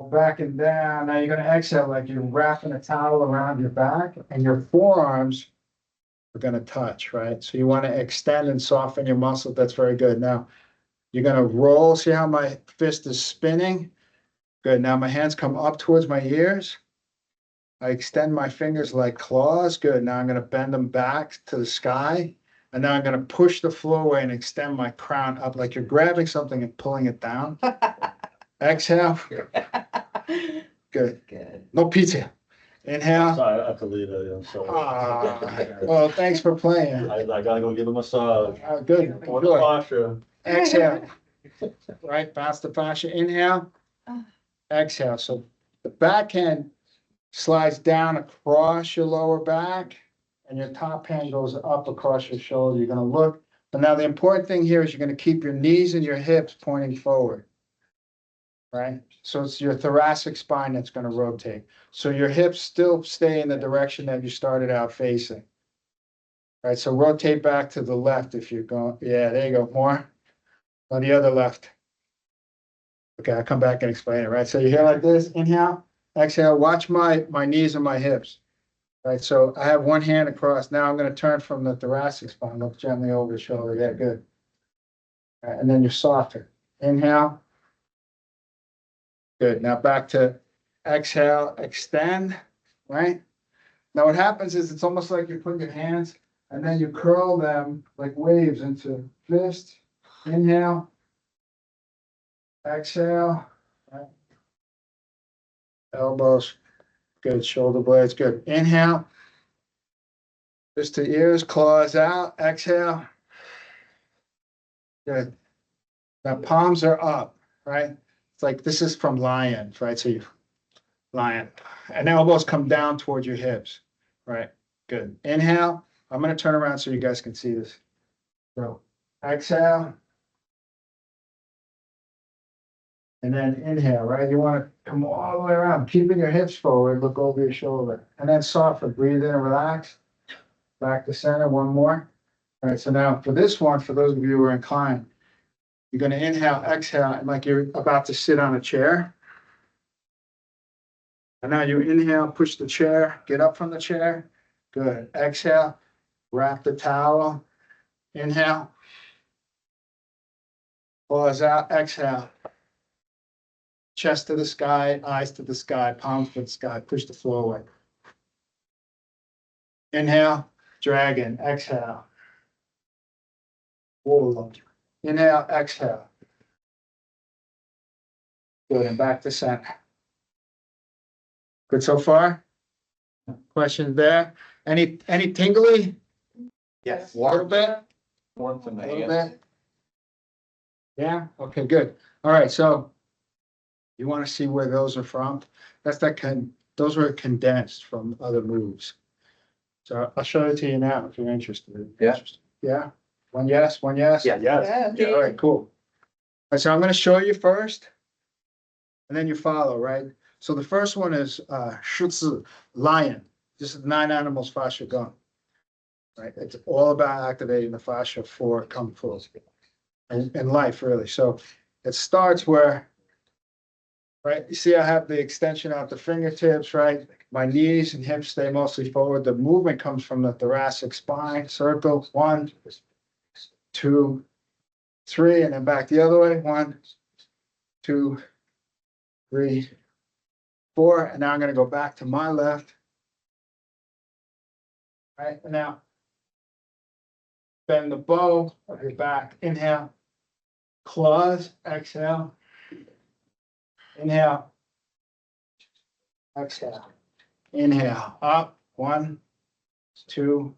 Speaker 1: go back and down. Now you're gonna exhale like you're wrapping a towel around your back and your forearms are gonna touch, right? So you wanna extend and soften your muscle. That's very good. Now, you're gonna roll. See how my fist is spinning? Good. Now my hands come up towards my ears. I extend my fingers like claws. Good. Now I'm gonna bend them back to the sky. And now I'm gonna push the floor away and extend my crown up like you're grabbing something and pulling it down. Exhale. Good.
Speaker 3: Good.
Speaker 1: No pizza. Inhale.
Speaker 7: Sorry, I have to leave it,
Speaker 1: Well, thanks for playing.
Speaker 7: I gotta go give a massage.
Speaker 1: Good.
Speaker 7: For the
Speaker 1: Good.
Speaker 7: fascia.
Speaker 1: Exhale. Right, bounce the fascia. Inhale. Exhale. So the backhand slides down across your lower back and your top hand goes up across your shoulder. You're gonna look. But now the important thing here is you're gonna keep your knees and your hips pointing forward. Right? So it's your thoracic spine that's gonna rotate. So your hips still stay in the direction that you started out facing. Right, so rotate back to the left if you're going, yeah, there you go, more. On the other left. Okay, I'll come back and explain it, right? So you're here like this, inhale, exhale, watch my knees and my hips. Right, so I have one hand across. Now I'm gonna turn from the thoracic spine, look gently over the shoulder. Yeah, good. All right, and then you're softer. Inhale. Good, now back to exhale, extend, right? Now what happens is it's almost like you're putting your hands and then you curl them like waves into fist. Inhale. Exhale. Right. Elbows. Good. Shoulder blades. Good. Inhale. Fist to ears. Claws out. Exhale. Good. Now palms are up. Right. It's like this is from lion. Right. So you lion. And elbows come down towards your hips. Right. Good. Inhale. I'm going to turn around so you guys can see this. So exhale. And then inhale, right? You want to come all the way around, keeping your hips forward, look over your shoulder. And then soften, breathe in and relax. Back to center, one more. All right, so now for this one, for those of you who are inclined, you're going to inhale, exhale, and like you're about to sit on a chair. And now you inhale, push the chair, get up from the chair. Good. Exhale, wrap the towel. Inhale. Pause out, exhale. chest to the sky, eyes to the sky, palms to the sky, push the floor away. Inhale, dragon, exhale. Whoa. Inhale, exhale. Good, and back to center. Good so far? Questions there? Any tingly?
Speaker 2: Yes.
Speaker 1: A little bit?
Speaker 6: One from
Speaker 1: A
Speaker 6: the
Speaker 1: little
Speaker 6: hands.
Speaker 1: bit? Yeah, okay, good. All right, so you want to see where those are from? Those were condensed from other moves. So I'll show it to you now if you're interested.
Speaker 6: Yeah.
Speaker 1: Yeah? One yes, one yes?
Speaker 2: Yes.
Speaker 1: Yes. Yeah, all right, cool. All right, so I'm gonna show you first, and then you follow, right? So the first one is Shutsu, lion. This is 9 animals fascia gun. Right, it's all about activating the fascia for kung fu and life, really. So it starts where, right, you see I have the extension out the fingertips, right? My knees and hips stay mostly forward. The movement comes from the thoracic spine, circle, 1, 2, 3, and then back the other way, 1, 2, 3, 4, and now I'm gonna go back to my left. Right, and now bend the bow of your back, inhale, claws, exhale, inhale, exhale, inhale, up, 1, 2,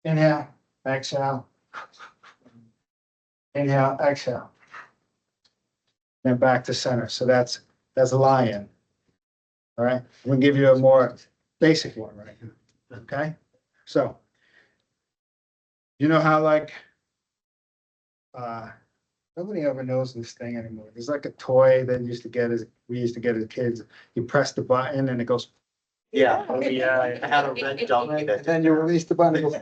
Speaker 1: inhale, exhale, inhale, exhale. Then back to center, so that's a lion. All right, I'm gonna give you a more basic one, right? Okay, so you know how like nobody ever knows this thing anymore. There's like a toy that we used to get as kids. You press the button and it goes,
Speaker 2: Yeah, yeah, I had a red donkey
Speaker 1: and
Speaker 2: that.
Speaker 1: then you release the button, it goes,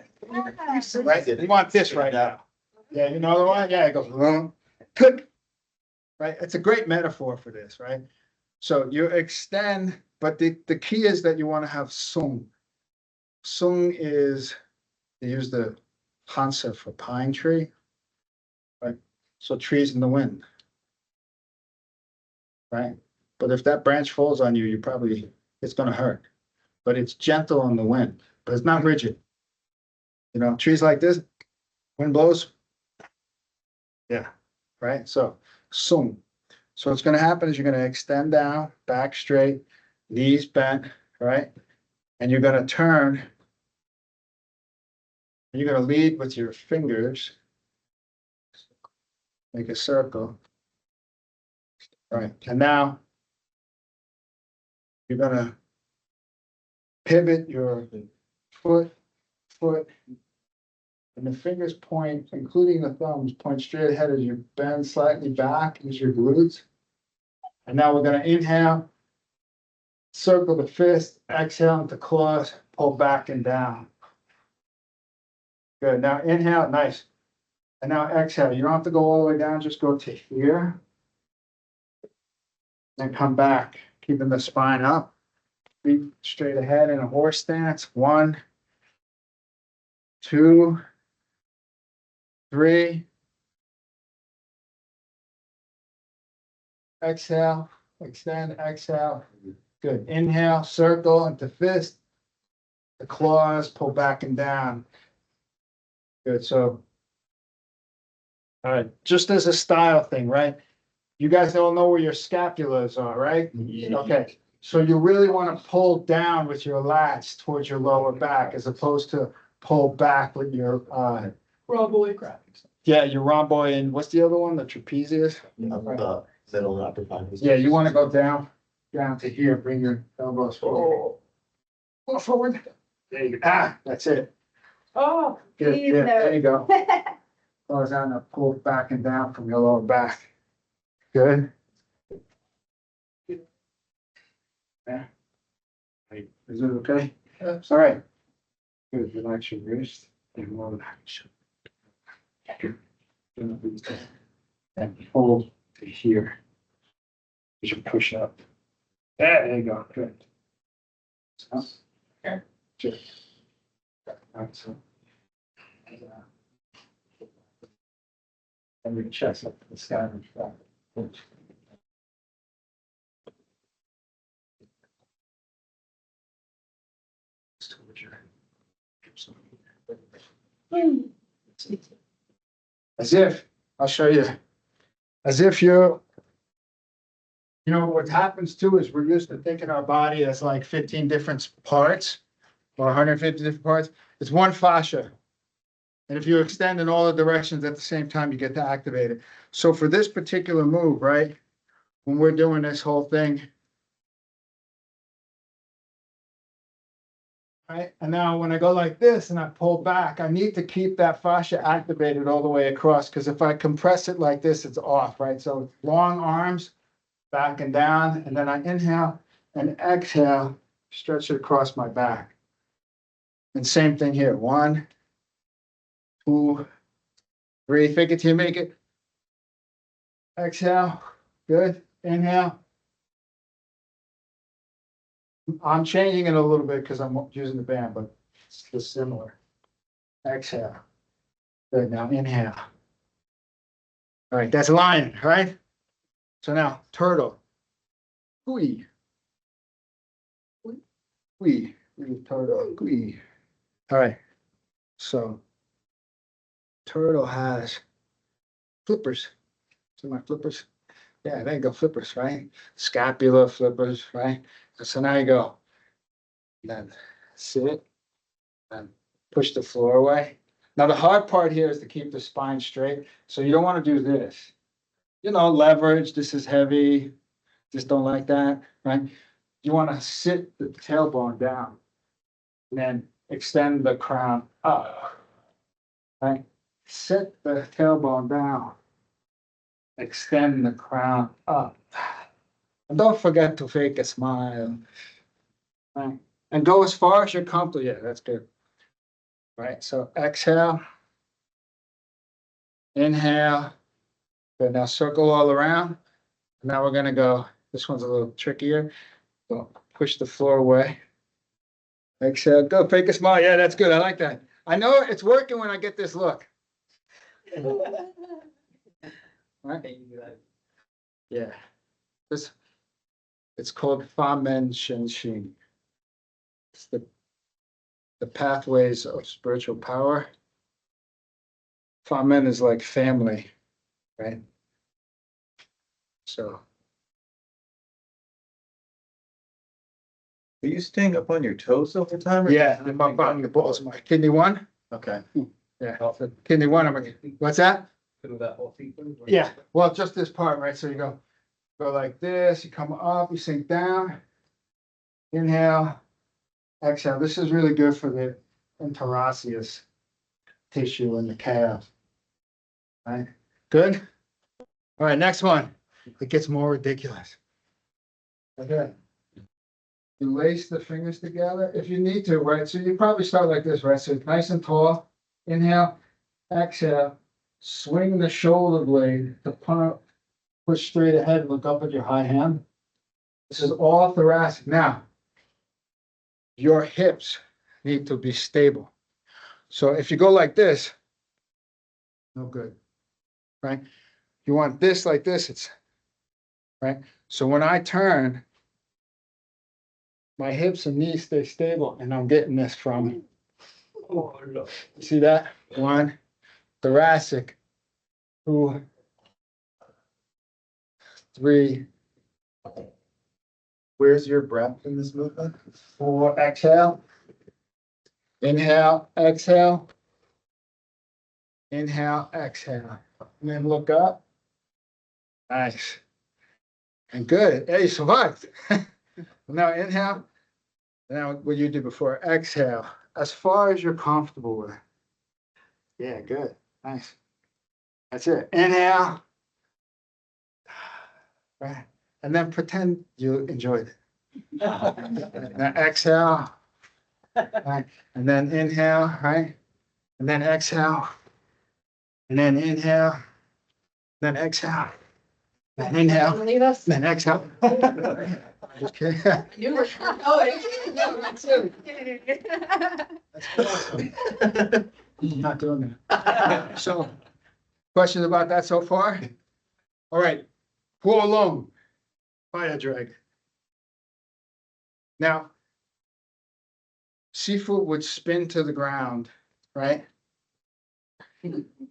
Speaker 1: right? You want this right now. Yeah, you know the one? Yeah, it goes, click. Right? It's a great metaphor for this, right? So you extend, but the key is that you want to have sung. Sung is, they use the Hansa for pine tree. Right? So trees in the wind. Right? But if that branch falls on you, it's gonna hurt. But it's gentle on the wind, but it's not rigid. You know, trees like this, wind blows. Yeah, right? So sung. So what's gonna happen is you're gonna extend down, back straight, knees bent, right? And you're gonna turn. And you're gonna lead with your fingers. Make a circle. Right, and now you're gonna pivot your foot, and the fingers point, including the thumbs, point straight ahead as you bend slightly back as your glutes. And now we're gonna inhale, circle the fist, exhale into claws, pull back and down. Good, now inhale, nice. And now exhale, you don't have to go all the way down, just go to here. Then come back, keeping the spine up. Feet straight ahead in a horse stance. 1, 2, 3. Exhale, extend, exhale. Good. Inhale, circle into fist. The claws, pull back and down. Good. So, all right, just as a style thing, right? You guys all know where your scapulas are, right? Okay. So you really want to pull down with your lats towards your lower back as opposed to pull back with your
Speaker 6: Rhomboid.
Speaker 1: yeah, your rhomboid and what's the other one? The trapezius?
Speaker 2: The middle upper body.
Speaker 1: Yeah, you want to go down to here, bring your elbows forward. Go forward. There you go. Ah, that's it.
Speaker 3: Oh,
Speaker 1: Good,
Speaker 3: please
Speaker 1: yeah,
Speaker 3: no.
Speaker 1: there you go. Goes on to pull back and down from your lower back. Good. Yeah. Hey, is it okay? It's all right. Good, relax your wrist and relax. And hold to here. You should push up. There you go, good. Okay. Just. That's it. And your chest up to the sky and back. As if, I'll show you, as if you're, you know, what happens too is we're used to thinking our body as like 15 different parts or 150 different parts. It's one fascia. And if you extend in all the directions at the same time, you get to activate it. So for this particular move, right, when we're doing this whole thing, right, and now when I go like this and I pull back, I need to keep that fascia activated all the way across, because if I compress it like this, it's off, right? So long arms, back and down, and then I inhale and exhale, stretch it across my back. And same thing here, 1, 2, 3, fake it till you make it. Exhale, good, inhale. I'm changing it a little bit because I'm using the band, but it's just similar. Exhale. Good, now inhale. All right, that's lion, right? So now turtle. Gui. Gui. Turtle. Gui. All right. So turtle has flippers. See my flippers? Yeah, there you go, flippers, right? Scapula flippers, right? So now you go. Then sit and push the floor away. Now the hard part here is to keep the spine straight. So you don't want to do this. You know, leverage, this is heavy. Just don't like that, right? You want to sit the tailbone down and then extend the crown up, right? Sit the tailbone down, extend the crown up. And don't forget to fake a smile, right? And go as far as you're comfortable. Yeah, that's good. Right, so exhale, inhale. Good, now circle all around. Now we're gonna go, this one's a little trickier. So push the floor away. Exhale, go, fake a smile. Yeah, that's good, I like that. I know it's working when I get this look. Right? Yeah. This, it's called fascial. It's the pathways of spiritual power. Famen is like family, right? So.
Speaker 7: Are you staying up on your toes the whole time?
Speaker 1: Yeah, I'm up on the balls. My kidney 1.
Speaker 7: Okay.
Speaker 1: Yeah, so kidney 1. What's that?
Speaker 7: That whole sequence?
Speaker 1: Yeah, well, just this part, right? So you go like this, you come up, you sink down, inhale, exhale. This is really good for the interosseous tissue in the calf. Right? Good? All right, next one. It gets more ridiculous. Okay. You lace the fingers together if you need to, right? So you probably start like this, right? So nice and tall. Inhale, exhale, swing the shoulder blade to push straight ahead, look up at your high hand. This is all thoracic. Now, your hips need to be stable. So if you go like this, no good, right? You want this like this, it's right. So when I turn, my hips and knees stay stable, and I'm getting this from, see that? 1, thoracic, 2, 3.
Speaker 2: Where's your breath in this movement?
Speaker 1: 4, exhale. Inhale, exhale. Inhale, exhale. And then look up. Nice. And good. Hey, you survived. Now inhale. Now what you did before. Exhale. As far as you're comfortable with. Yeah, good. Nice. That's it. Inhale. Right. And then pretend you enjoyed it. Now exhale. Right. And then inhale, right? And then exhale. And then inhale. Then exhale. Then inhale.
Speaker 4: Leave us.
Speaker 1: Then exhale. Just kidding.
Speaker 4: You were.
Speaker 1: That's awesome. I'm not doing that. So, questions about that so far? All right. Pull along. Fire drag. Now, Shifu would spin to the ground, right?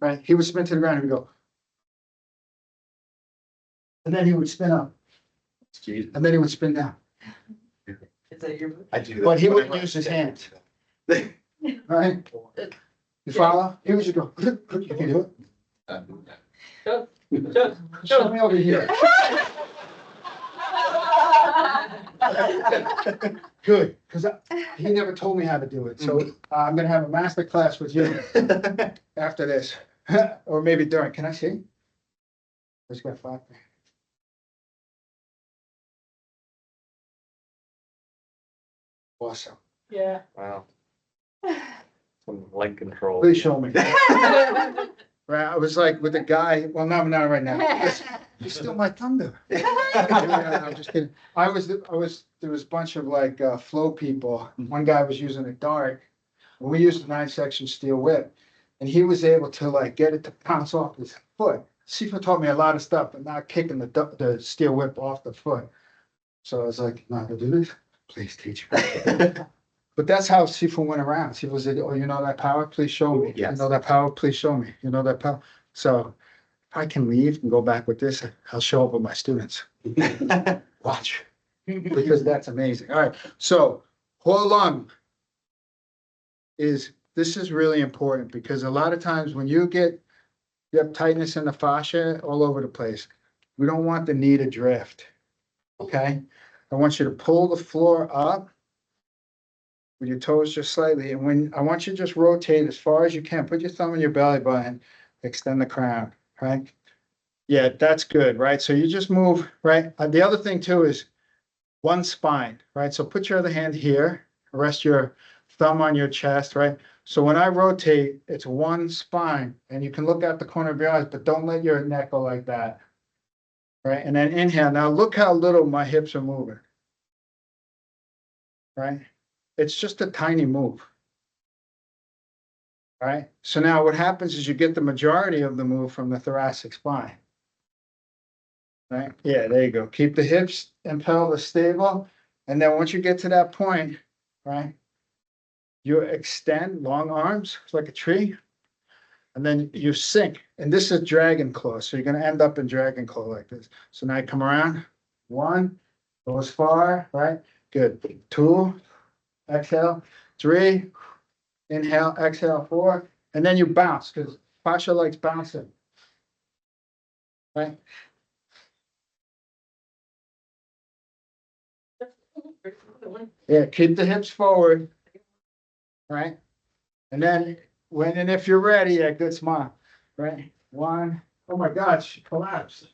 Speaker 1: Right, he would spin to the ground and he'd go. And then he would spin up, and then he would spin down.
Speaker 3: Is that your?
Speaker 2: I do that.
Speaker 1: But he wouldn't use his hands. Right? You follow? He would just go, you can do it. Show me over here. Good, because he never told me how to do it, so I'm gonna have a master class with you after this, or maybe during, can I see? Just got 5. Awesome,
Speaker 3: Yeah.
Speaker 6: Wow. Some leg control.
Speaker 1: please show me. Right, I was like with the guy, well, no, not right now. You steal my thunder. I'm just kidding. There was a bunch of like flow people. One guy was using a dart. And we used a 9-section steel whip. And he was able to like get it to bounce off his foot. Sifu taught me a lot of stuff, but not kicking the steel whip off the foot. So I was like, not to do this? Please teach me. But that's how Sifu went around. Sifu said, oh, you know that power? Please show me.
Speaker 2: Yes.
Speaker 1: You know that power? Please show me. You know that power? So if I can leave and go back with this, I'll show up with my students. Watch. Because that's amazing. All right. So Huolong this is really important because a lot of times when you have tightness in the fascia all over the place, we don't want the knee to drift. Okay? I want you to pull the floor up with your toes just slightly. And when I want you to just rotate as far as you can, put your thumb in your belly button, extend the crown, right? Yeah, that's good, right? So you just move, right? The other thing too is one spine, right? So put your other hand here, rest your thumb on your chest, right? So when I rotate, it's one spine and you can look out the corner of your eyes, but don't let your neck go like that, right? And then inhale. Now look how little my hips are moving, right? It's just a tiny move. Right? So now what happens is you get the majority of the move from the thoracic spine. Right? Yeah, there you go. Keep the hips and pelvis stable. And then once you get to that point, right, you extend long arms like a tree. And then you sink. And this is dragon claw. So you're going to end up in dragon claw like this. So now you come around. 1, go as far, right? Good. 2. Exhale, 3, inhale, exhale, 4, and then you bounce because fascia likes bouncing. Right? Yeah, keep the hips forward. Right? And then and if you're ready, yeah, good smile. Right? 1, oh my God, she collapsed.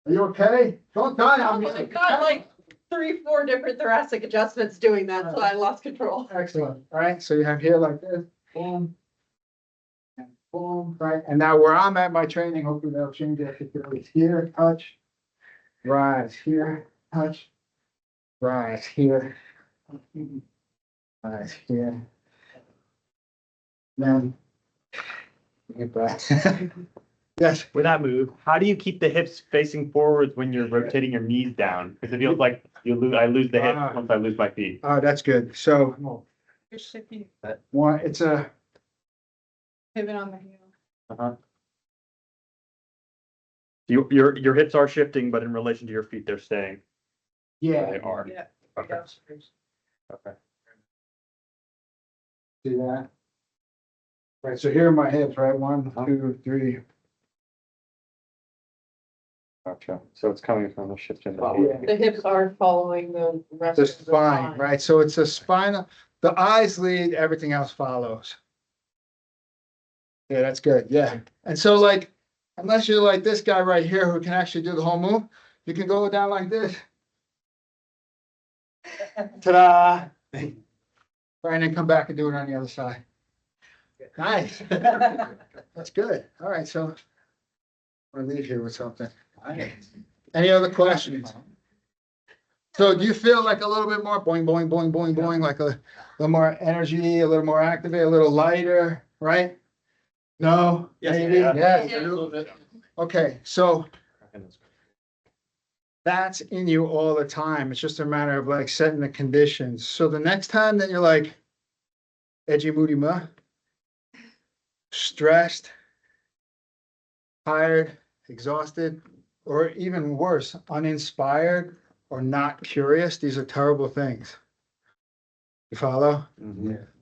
Speaker 1: Are you okay? Don't die on me.
Speaker 4: I got like 3, 4 different thoracic adjustments doing that, so I lost control.
Speaker 1: Excellent. All right. So you have here like this, boom, and boom, right? And now where I'm at my training, hopefully that'll change it. It's here, touch, rise, here, touch, rise, here, rise, here. Then get back. Yes.
Speaker 5: With that move, how do you keep the hips facing forwards when you're rotating your knees down? Because it feels like I lose the hip once I lose my feet.
Speaker 1: Oh, that's good. So one, it's a
Speaker 8: Pivot on the heel.
Speaker 5: Uh-huh. Your hips are shifting, but in relation to your feet, they're staying.
Speaker 1: yeah.
Speaker 5: They are.
Speaker 3: Yeah.
Speaker 5: Okay. Okay.
Speaker 1: See that? Right, so here are my hips, right? 1, 2, 3.
Speaker 5: Gotcha. So it's coming from a shift in the
Speaker 1: Yeah.
Speaker 4: The hips are following the rest
Speaker 1: The
Speaker 4: of the
Speaker 1: spine, right? So it's a spinal, the eyes lead, everything else follows. Yeah, that's good. Yeah. And so like, unless you're like this guy right here who can actually do the whole move, you can go down like this. Ta-da! Right, and then come back and do it on the other side. Nice. That's good. All right, so I'm gonna leave here with something. Any other questions? So do you feel like a little bit more boing, boing, boing, boing, boing, like a little more energy, a little more activated, a little lighter, right? No?
Speaker 5: Yes,
Speaker 1: Maybe?
Speaker 5: yeah.
Speaker 1: Yes. Okay, so That's in you all the time. It's just a matter of like setting the conditions. So the next time that you're like edgy, moody, stressed, tired, exhausted, or even worse, uninspired or not curious, these are terrible things. You follow?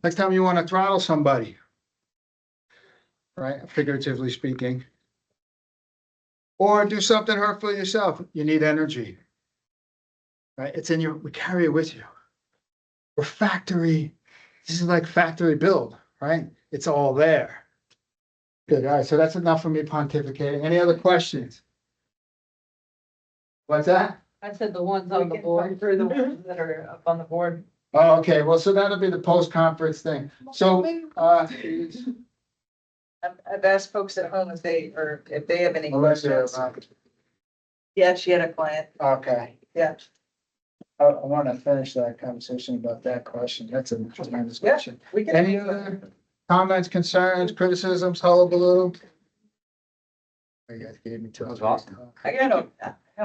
Speaker 1: Next time you want to throttle somebody, right? Figuratively speaking, or do something hurtful yourself, you need energy, right? It's in you. We carry it with you. We're factory. This is like factory build, right? It's all there. Good. All right. So that's enough for me pontificating. Any other questions? What's that?
Speaker 4: I said the ones on the board.
Speaker 3: Through the ones that are up on the board.
Speaker 1: Oh, okay. Well, so that'll be the post-conference thing. So,
Speaker 3: I've asked folks at home if they have any
Speaker 1: Melissa,
Speaker 3: questions. Yeah, she had a client.
Speaker 1: okay.
Speaker 3: Yeah.
Speaker 1: I want to finish that conversation about that question. That's a tremendous
Speaker 3: Yeah.
Speaker 1: question.
Speaker 3: We can.
Speaker 1: Any other comments, concerns, criticisms, hullabaloo? You guys gave me two.
Speaker 6: That was awesome.
Speaker 3: I got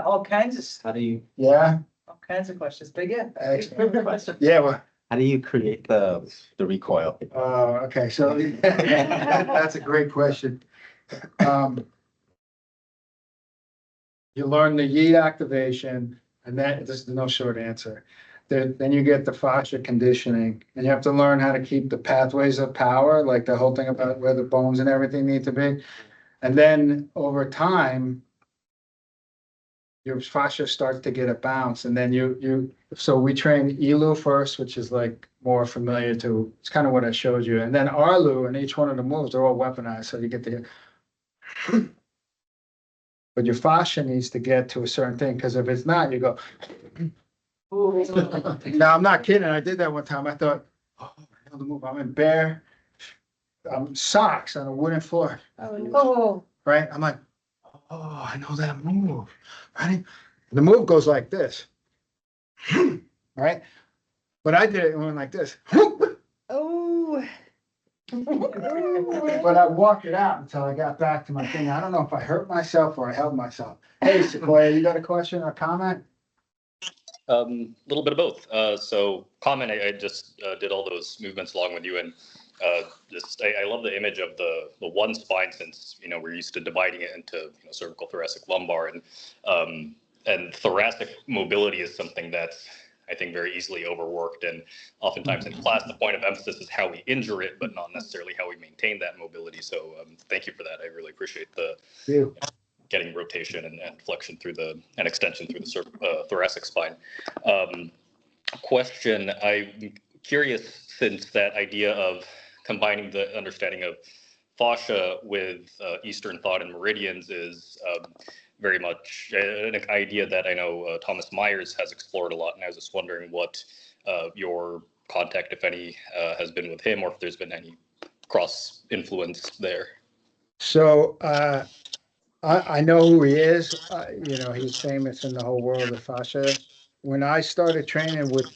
Speaker 3: all kinds of,
Speaker 6: How do you,
Speaker 1: Yeah,
Speaker 3: all kinds of questions, but yeah.
Speaker 1: excellent. Yeah, well,
Speaker 7: How do you create the recoil?
Speaker 1: oh, okay, so that's a great question. You learn the yeet activation, and that, there's no short answer. Then you get the fascia conditioning, and you have to learn how to keep the pathways of power, like the whole thing about where the bones and everything need to be. And then over time, your fascia starts to get a bounce, and then so we train Ilu first, which is like more familiar to, it's kind of what I showed you. And then Arlu, and each one of the moves, they're all weaponized, so you get the, but your fascia needs to get to a certain thing, because if it's not, you go. No, I'm not kidding. I did that one time. I thought, oh, I know the move. I'm in bare socks on a wooden floor,
Speaker 3: Oh.
Speaker 1: right? I'm like, oh, I know that move, right? The move goes like this, right? But I did it, it went like this.
Speaker 3: Oh.
Speaker 1: But I walked it out until I got back to my thing. I don't know if I hurt myself or I held myself. Hey, Sequoia, you got a question or comment?
Speaker 11: Little bit of both. So comment, I just did all those movements along with you, and I love the image of the one spine, since we're used to dividing it into cervical, thoracic, lumbar, and thoracic mobility is something that's I think very easily overworked, and oftentimes in class the point of emphasis is how we injure it, but not necessarily how we maintain that mobility. So thank you for that. I really appreciate getting rotation and flexion through and extension through the thoracic spine. Question, I'm curious, since that idea of combining the understanding of fascia with Eastern thought and meridians is very much an idea that I know Thomas Myers has explored a lot, and I was just wondering what your contact, if any, has been with him, or if there's been any cross influence there.
Speaker 1: So I know who he is. He's famous in the whole world of fascia. When I started training with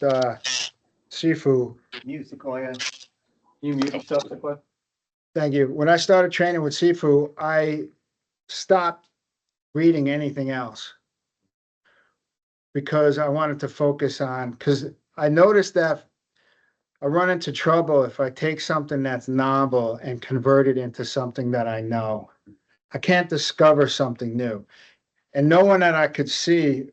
Speaker 1: Shifu,
Speaker 5: Mute Sequoia. You mute yourself, Sequoia?
Speaker 1: thank you. When I started training with Shifu, I stopped reading anything else because I wanted to focus on, because I noticed that I run into trouble if I take something that's novel and convert it into something that I know. I can't discover something new. And no one that I could see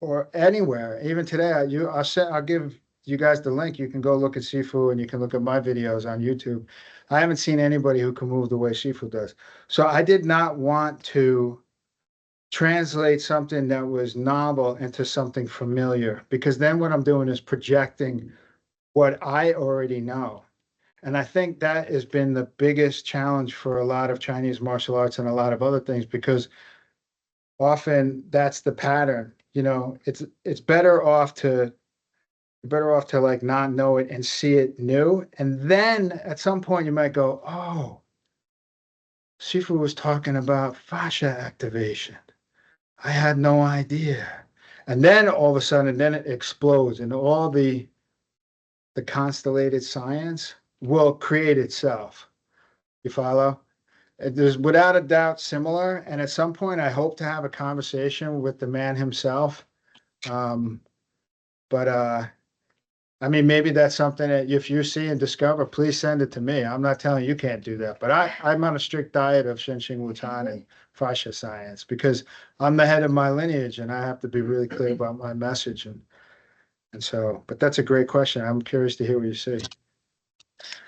Speaker 1: or anywhere, even today, I'll give you guys the link. You can go look at Shifu and you can look at my videos on YouTube. I haven't seen anybody who can move the way Shifu does. So I did not want to translate something that was novel into something familiar, because then what I'm doing is projecting what I already know. And I think that has been the biggest challenge for a lot of Chinese martial arts and a lot of other things, because often that's the pattern. It's better off to like not know it and see it new. And then at some point you might go, oh, Shifu was talking about fascia activation. I had no idea. And then all of a sudden, then it explodes, and all the constellated science will create itself. You follow? There's without a doubt similar, and at some point I hope to have a conversation with the man himself. Um, but I mean, maybe that's something that if you see and discover, please send it to me. I'm not telling you can't do that, but I'm on a strict diet of Shinshin Wutan and fascia science because I'm the head of my lineage and I have to be really clear about my message. And so, but that's a great question. I'm curious to hear what you say.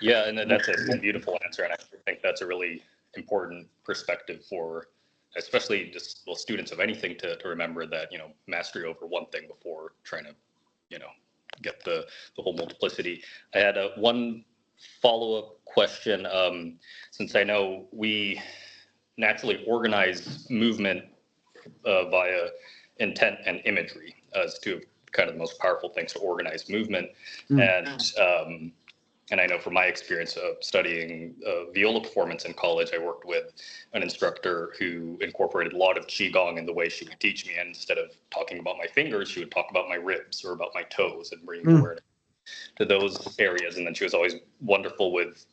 Speaker 11: Yeah, and that's a beautiful answer, and I think that's a really important perspective for, especially just well, students of anything to remember that mastery over one thing before trying to get the whole multiplicity. I had one follow-up question. Since I know we naturally organize movement via intent and imagery as two kind of the most powerful things to organize movement. And I know from my experience of studying viola performance in college, I worked with an instructor who incorporated a lot of Qigong in the way she would teach me. And instead of talking about my fingers, she would talk about my ribs or about my toes and bringing awareness to those areas. And then she was always wonderful with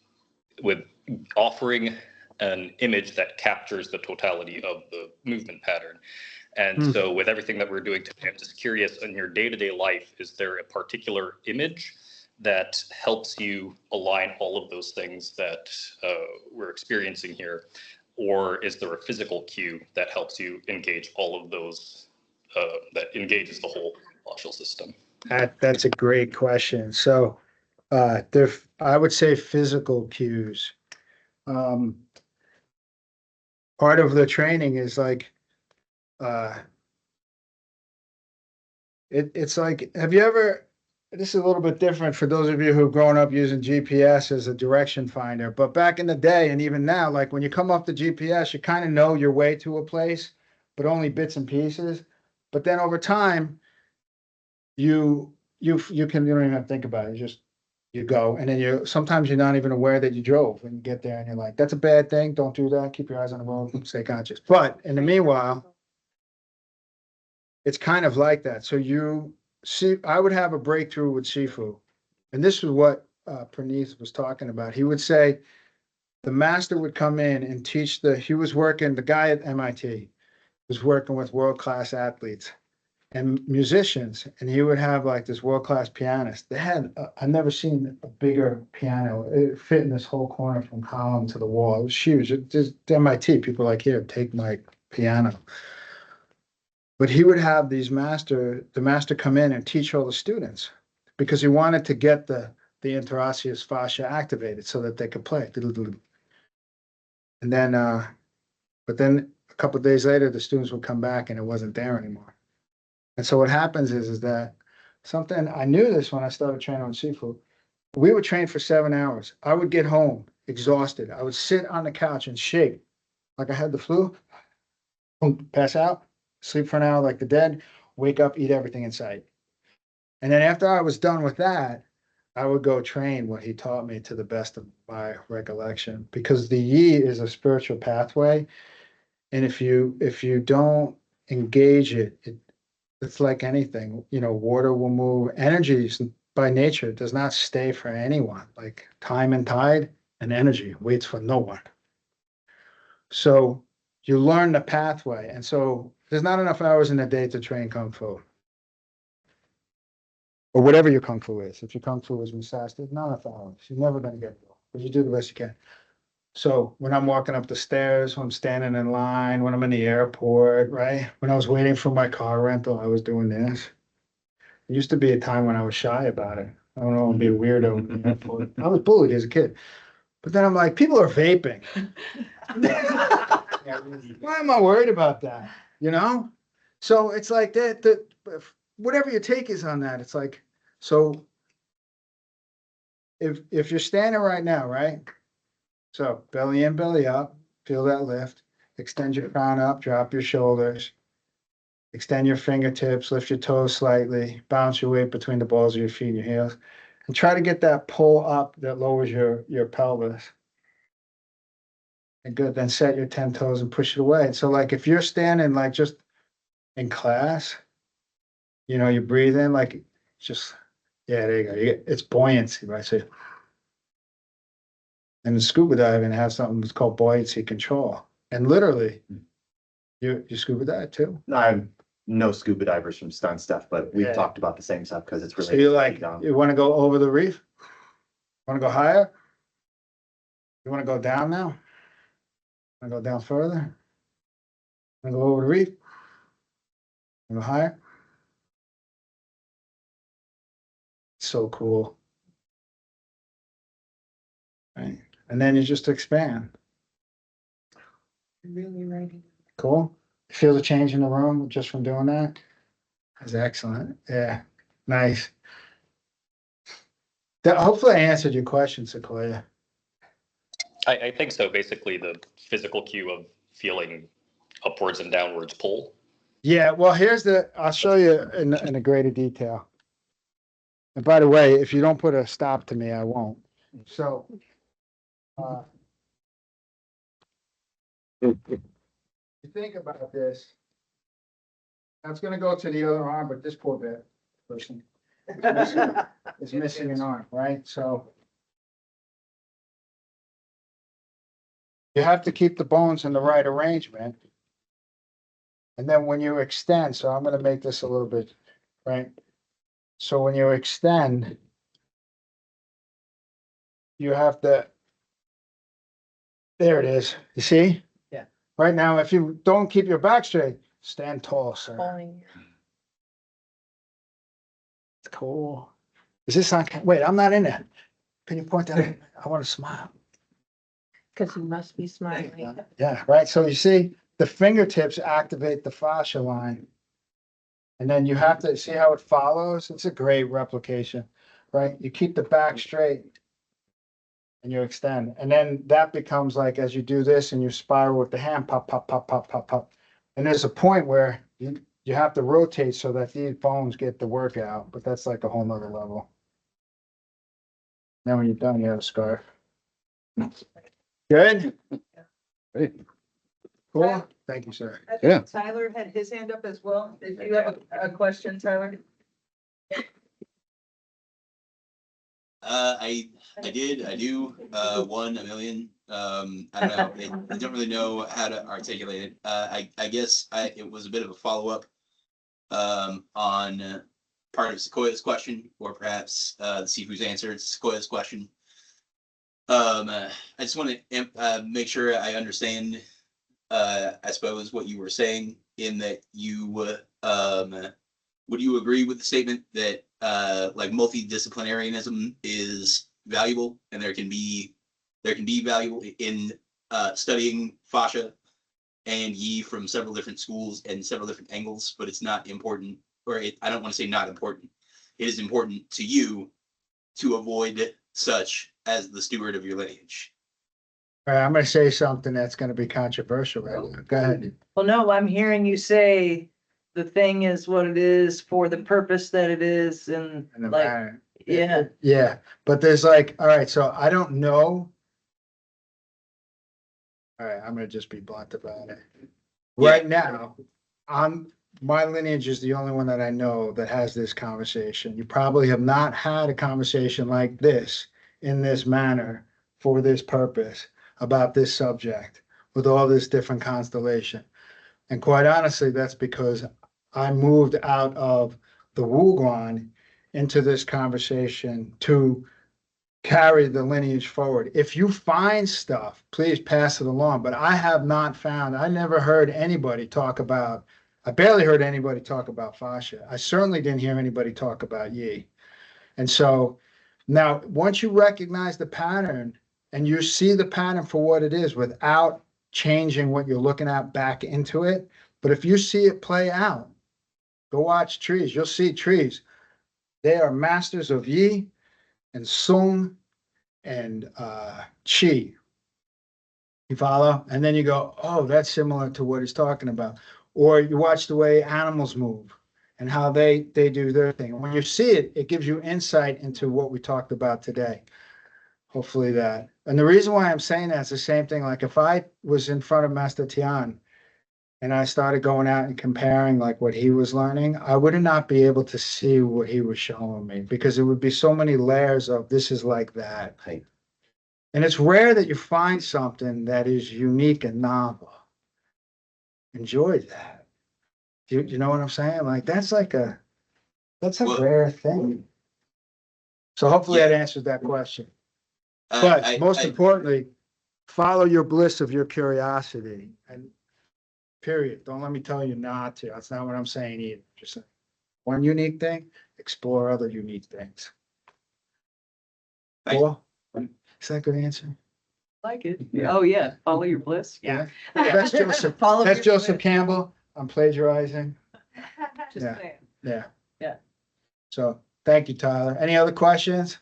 Speaker 11: offering an image that captures the totality of the movement pattern. And so with everything that we're doing today, I'm just curious, in your day-to-day life, is there a particular image that helps you align all of those things that we're experiencing here? Or is there a physical cue that helps you engage all of those, that engages the whole fascial system?
Speaker 1: That's a great question. So I would say physical cues. Part of the training is like, it's like, have you ever, this is a little bit different for those of you who've grown up using GPS as a direction finder, but back in the day and even now, like when you come off the GPS, you kind of know your way to a place, but only bits and pieces. But then over time, you don't even have to think about it. You go, and then sometimes you're not even aware that you drove when you get there and you're like, that's a bad thing. Don't do that. Keep your eyes on the road, stay conscious. But in the meanwhile, it's kind of like that. So you see, I would have a breakthrough with Shifu. And this is what Praneeth was talking about. He would say the master would come in and teach he was working, the guy at MIT was working with world-class athletes and musicians, and he would have like this world-class pianist. They had, I've never seen a bigger piano. It fit in this whole corner from column to the wall. It was huge. Just MIT, people were like, here, take my piano. But he would have the master come in and teach all the students because he wanted to get the interosseous fascia activated so that they could play. And then, but then a couple of days later, the students would come back and it wasn't there anymore. And so what happens is that something, I knew this when I started training on Shifu. We would train for 7 hours. I would get home exhausted. I would sit on the couch and shake like I had the flu, pass out, sleep for an hour like the dead, wake up, eat everything in sight. And then after I was done with that, I would go train what he taught me to the best of my recollection, because the Yi is a spiritual pathway. And if you don't engage it's like anything, water will move. Energy by nature does not stay for anyone. Like time and tide and energy waits for no one. So you learn the pathway. And so there's not enough hours in a day to train Kung Fu. Or whatever your Kung Fu is. If your Kung Fu is massage, there's not enough hours. You're never going to get there. But you do the best you can. So when I'm walking up the stairs, when I'm standing in line, when I'm in the airport, right? When I was waiting for my car rental, I was doing this. There used to be a time when I was shy about it. I don't know, I'd be a weirdo in the airport. I was bullied as a kid. But then I'm like, people are vaping. Why am I worried about that? So it's like that, whatever your take is on that, it's like, so if you're standing right now, right? So belly in, belly up, feel that lift, extend your crown up, drop your shoulders, extend your fingertips, lift your toes slightly, bounce your weight between the balls of your feet and your heels, and try to get that pull up that lowers your pelvis. And good, then set your 10 toes and push it away. And so like if you're standing like just in class, you breathe in like just, yeah, there you go. It's buoyancy, right? So, And in scuba diving, it has something that's called buoyancy control. And literally, you scuba dive too?
Speaker 2: No, I'm no scuba divers from stunt stuff, but we've
Speaker 1: Yeah.
Speaker 2: talked about the same stuff because it's
Speaker 1: So
Speaker 2: related.
Speaker 1: you
Speaker 2: to
Speaker 1: like,
Speaker 2: down.
Speaker 1: you wanna go over the reef? Wanna go higher? You wanna go down now? Wanna go down further? Wanna go over the reef? Wanna go higher? So cool. Right, and then you just expand.
Speaker 3: Really writing.
Speaker 1: Cool. Feel the change in the room just from doing that? That's excellent. Yeah, nice. That hopefully I answered your question, Sequoia.
Speaker 11: I think so. Basically, the physical cue of feeling upwards and downwards pull.
Speaker 1: Yeah, well, I'll show you in a greater detail. And by the way, if you don't put a stop to me, I won't. So, you think about this. That's gonna go to the other arm, but this poor person is missing an arm, right? So you have to keep the bones in the right arrangement. And then when you extend, so I'm gonna make this a little bit, right? So when you extend, you have to, there it is, you see?
Speaker 3: Yeah.
Speaker 1: Right now, if you don't keep your back straight, stand tall, sir.
Speaker 4: Falling.
Speaker 1: It's cool. Is this on, wait, I'm not in there. Can you point that out? I wanna smile.
Speaker 4: Cause you must be smiling.
Speaker 1: Yeah, right, so you see, the fingertips activate the fascia line. And then you have to see how it follows. It's a great replication, right? You keep the back straight and you extend. And then that becomes like, as you do this and you spiral with the hand, pop, pop, pop, pop, pop, pop. And there's a point where you have to rotate so that these bones get the workout, but that's like a whole nother level. Then when you're done, you have a scarf. Good?
Speaker 6: Great.
Speaker 1: Cool. Thank you, sir.
Speaker 3: I
Speaker 6: Yeah.
Speaker 3: think Tyler had his hand up as well. Did you have a question, Tyler?
Speaker 10: I do, 1 a million. I don't know, I don't really know how to articulate it. I guess it was a bit of a follow-up, on part of Sequoia's question, or perhaps, the Sifu's answer to Sequoia's question. I just want to, make sure I understand, I suppose what you were saying in that you, would you agree with the statement that like multidisciplinarianism is valuable and there can be valuable in studying fascia and yi from several different schools and several different angles, but it's not important, or I don't want to say not important. It is important to you to avoid such as the steward of your lineage.
Speaker 1: All right, I'm gonna say something that's gonna be controversial right now. Go ahead.
Speaker 3: Well, no, I'm hearing you say the thing is what it is for the purpose that it is and
Speaker 1: And the
Speaker 3: like,
Speaker 1: manner.
Speaker 3: yeah.
Speaker 1: Yeah, but there's like, all right, so I don't know. All right, I'm gonna just be blunt about it. Right now, my lineage is the only one that I know that has this conversation. You probably have not had a conversation like this in this manner for this purpose about this subject with all this different constellation. And quite honestly, that's because I moved out of the Wuguan into this conversation to carry the lineage forward. If you find stuff, please pass it along. But I have not found, I never heard anybody talk about, I barely heard anybody talk about fascia. I certainly didn't hear anybody talk about yi. And so now, once you recognize the pattern and you see the pattern for what it is without changing what you're looking at back into it, but if you see it play out, go watch trees, you'll see trees. They are masters of yi and sung and chi. You follow? And then you go, oh, that's similar to what he's talking about. Or you watch the way animals move and how they do their thing. And when you see it, it gives you insight into what we talked about today. Hopefully that. And the reason why I'm saying that is the same thing. Like if I was in front of Master Tian and I started going out and comparing like what he was learning, I would not be able to see what he was showing me because it would be so many layers of this is like that.
Speaker 2: Right.
Speaker 1: And it's rare that you find something that is unique and novel. Enjoy that. You know what I'm saying? Like, that's a
Speaker 10: Well-
Speaker 1: rare thing. So hopefully that answers that question. But most importantly, follow your bliss of your curiosity and period. Don't let me tell you not to. That's not what I'm saying either. Just saying, one unique thing, explore other unique things.
Speaker 10: Thank-
Speaker 1: Cool? Is that a good answer?
Speaker 3: Like it.
Speaker 1: Yeah.
Speaker 3: Oh, yeah. Follow your bliss.
Speaker 1: Yeah. That's Joseph.
Speaker 3: Follow
Speaker 1: That's
Speaker 3: your
Speaker 1: Joseph
Speaker 3: bliss.
Speaker 1: Campbell. I'm plagiarizing.
Speaker 3: Just
Speaker 1: Yeah.
Speaker 3: saying.
Speaker 1: Yeah.
Speaker 3: Yeah.
Speaker 1: So thank you, Tyler. Any other questions?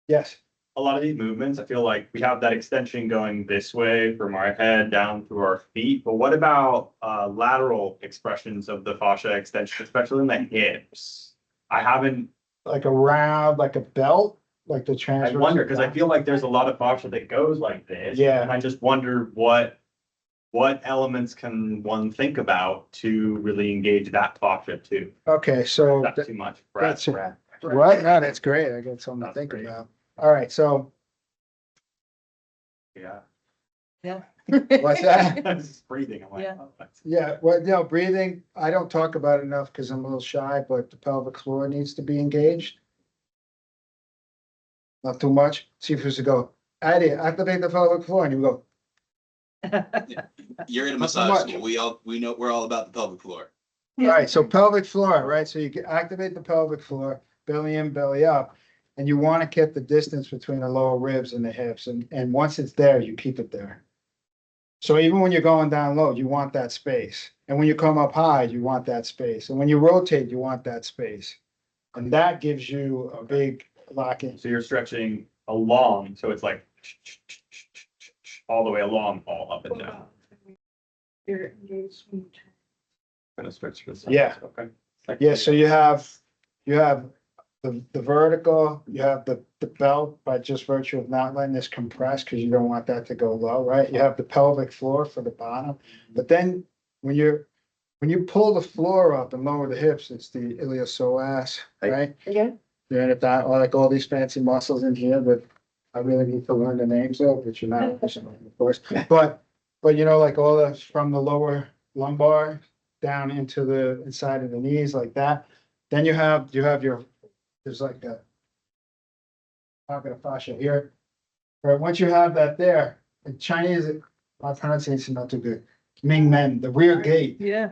Speaker 1: Yes.
Speaker 5: A lot of these movements, I feel like we have that extension going this way from our head down through our feet, but what about lateral expressions of the fascia extension, especially in the hips? I haven't,
Speaker 1: Like around, like a belt, like the
Speaker 5: I
Speaker 1: transverse.
Speaker 5: wonder, because I feel like there's a lot of fascia that goes like this.
Speaker 1: Yeah.
Speaker 5: And I just wonder what elements can one think about to really engage that fascia too?
Speaker 1: Okay, so
Speaker 5: Not too much.
Speaker 1: that's it.
Speaker 5: Brad.
Speaker 1: What? No, that's great. I got something to
Speaker 5: That's
Speaker 1: think
Speaker 5: great.
Speaker 1: about. All right, so
Speaker 5: Yeah.
Speaker 1: what's that?
Speaker 5: I'm just breathing. I'm like,
Speaker 3: Yeah.
Speaker 5: oh, that's-
Speaker 1: Yeah, well, no, breathing, I don't talk about it enough because I'm a little shy, but the pelvic floor needs to be engaged. Not too much. See if to go, Eddie, activate the pelvic floor, and you go,
Speaker 10: You're in a
Speaker 1: Not so
Speaker 10: massage
Speaker 1: much.
Speaker 10: school. We know, we're all about the pelvic floor.
Speaker 1: all right, so pelvic floor, right? So you can activate the pelvic floor, belly in, belly up. And you want to keep the distance between the lower ribs and the hips. And once it's there, you keep it there. So even when you're going down low, you want that space. And when you come up high, you want that space. And when you rotate, you want that space. And that gives you a big lock-in.
Speaker 5: So you're stretching along, so it's like all the way along, all up and down.
Speaker 8: You're engaged.
Speaker 5: Gonna stretch this.
Speaker 1: Yeah.
Speaker 5: Okay.
Speaker 1: Yeah, so you have the vertical, you have the belt by just virtue of not letting this compress because you don't want that to go low, right? You have the pelvic floor for the bottom. But then when you pull the floor up and lower the hips, it's the iliopsoas, right?
Speaker 3: Yeah.
Speaker 1: You're in it that, like all these fancy muscles in here, but I really need to learn the names of, which you're not, of course. But you know, like all the, from the lower lumbar down into the inside of the knees like that. Then you have your, there's like a pocket of fascia here. Right, once you have that there, in Chinese, my pronunciation not too good. Ming Men, the rear gate,
Speaker 3: Yeah.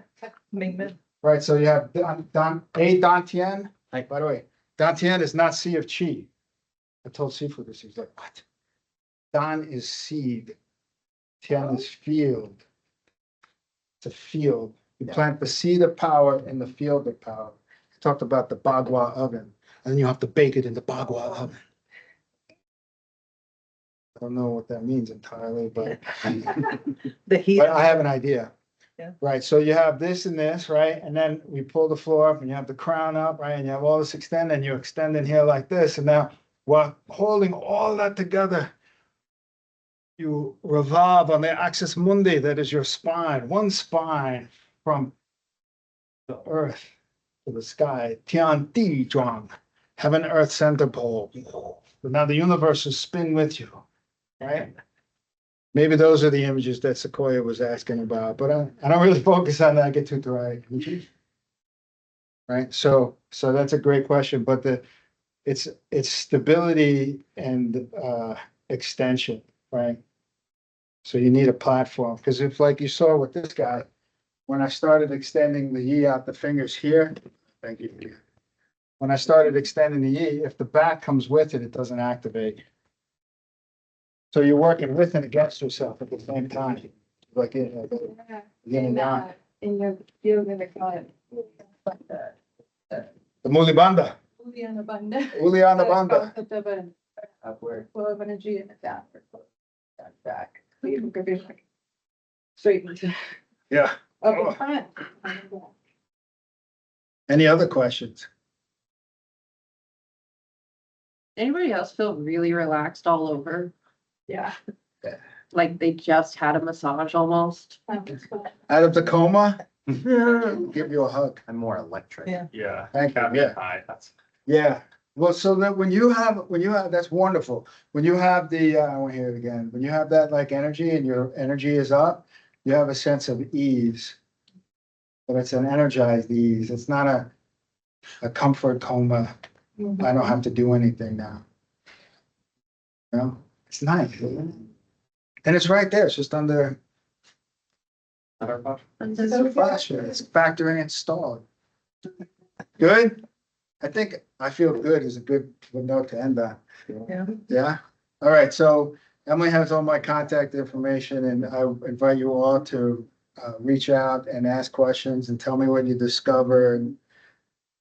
Speaker 3: Ming Men.
Speaker 1: right? So you have Dantian. Like, by the way, Dantian is not sea of chi. I told Sifu this. He's like, what? Dan is seed. Tian is field. It's a field. You plant the seed of power in the field of power. I talked about the bagua oven, and then you have to bake it in the bagua oven. I don't know what that means entirely, but
Speaker 3: The heat.
Speaker 1: but I have an idea.
Speaker 3: Yeah.
Speaker 1: Right, so you have this and this, right? And then we pull the floor up and you have the crown up, right? And you have all this extend and you extend in here like this. And now while holding all that together, you revolve on the axis mundi, that is your spine, one spine from the earth to the sky. Tian Di Zhuang, heaven, earth, center pole. But now the universe will spin with you, right? Maybe those are the images that Sequoia was asking about, but I don't really focus on that. I get too dry. Right, so that's a great question, but it's stability and extension, right? So you need a platform, because if like you saw with this guy, when I started extending the yi out the fingers here, thank you. When I started extending the yi, if the back comes with it, it doesn't activate. So you're working with and against yourself at the same time, like it.
Speaker 8: In your field in the client. Like
Speaker 1: The mulibanda,
Speaker 8: Uliana Banda.
Speaker 1: Uliana Banda.
Speaker 8: Concept of a flow of energy in the downward flow. Back. You can be like straight into
Speaker 1: Yeah.
Speaker 8: up in front.
Speaker 1: Any other questions?
Speaker 4: Anybody else feel really relaxed all over?
Speaker 8: Yeah.
Speaker 4: Like they just had a massage almost?
Speaker 1: Out of Tacoma? Give you a hug.
Speaker 2: I'm more electric.
Speaker 3: Yeah.
Speaker 5: Yeah.
Speaker 1: Thank you.
Speaker 5: Cabin
Speaker 1: Yeah.
Speaker 5: high, that's.
Speaker 1: Yeah. Well, so that when you have, that's wonderful. When you have I want to hear it again. When you have that like energy and your energy is up, you have a sense of ease. But it's an energized ease. It's not a comfort coma. I don't have to do anything now. You know, it's nice. Isn't it? And it's right there. It's just under. It's fascia. It's factory installed. Good. I feel good is a good note to end on.
Speaker 3: Yeah.
Speaker 1: Yeah. All right. So Emily has all my contact information and I invite you all to reach out and ask questions and tell me what you discover and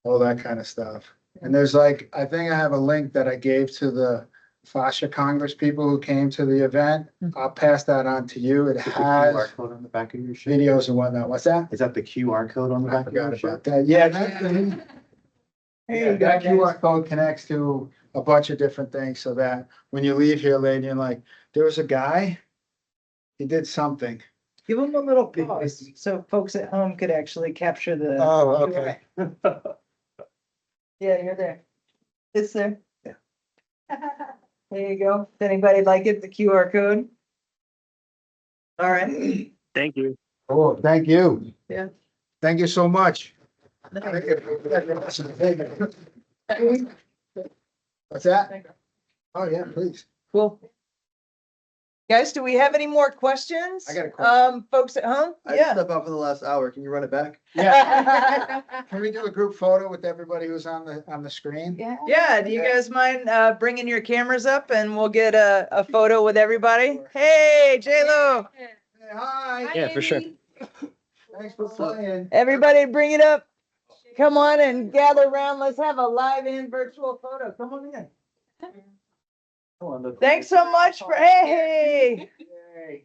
Speaker 1: all that kind of stuff. And there's I think I have a link that I gave to the Fascia Congress people who came to the event. I'll pass that on to you. It has
Speaker 2: QR code on the back of your shirt.
Speaker 1: videos and whatnot. What's that?
Speaker 2: Is that the QR code on the
Speaker 1: I
Speaker 2: back of
Speaker 1: forgot
Speaker 2: your
Speaker 1: about
Speaker 2: shirt?
Speaker 1: that. Yeah,
Speaker 3: There you go,
Speaker 1: that
Speaker 3: guys.
Speaker 1: QR code connects to a bunch of different things so that when you leave here, lady, you're like, there was a guy, he did something.
Speaker 3: Give them a little pause so folks at home could actually capture the.
Speaker 1: Oh, okay.
Speaker 3: Yeah, you're there. It's there.
Speaker 1: Yeah.
Speaker 3: There you go. If anybody like it, the QR code. All right.
Speaker 5: Thank you.
Speaker 1: Oh, thank you.
Speaker 3: Yeah.
Speaker 1: Thank you so much. What's that? Oh, yeah, please.
Speaker 3: Cool. Guys, do we have any more questions?
Speaker 1: I got a question.
Speaker 3: Folks at home?
Speaker 6: I
Speaker 3: Yeah.
Speaker 6: stepped out for the last hour. Can you run it back?
Speaker 1: Yeah. Can we do a group photo with everybody who's on the screen?
Speaker 8: Yeah.
Speaker 3: Yeah, do you guys mind bringing your cameras up and we'll get a photo with everybody? Hey, J-Lo,
Speaker 1: Hey, hi.
Speaker 5: Yeah, for sure.
Speaker 1: Thanks for playing.
Speaker 3: everybody bring it up. Come on and gather around. Let's have a live and virtual photo. Come on in. Thanks so much for, hey,
Speaker 1: Yay.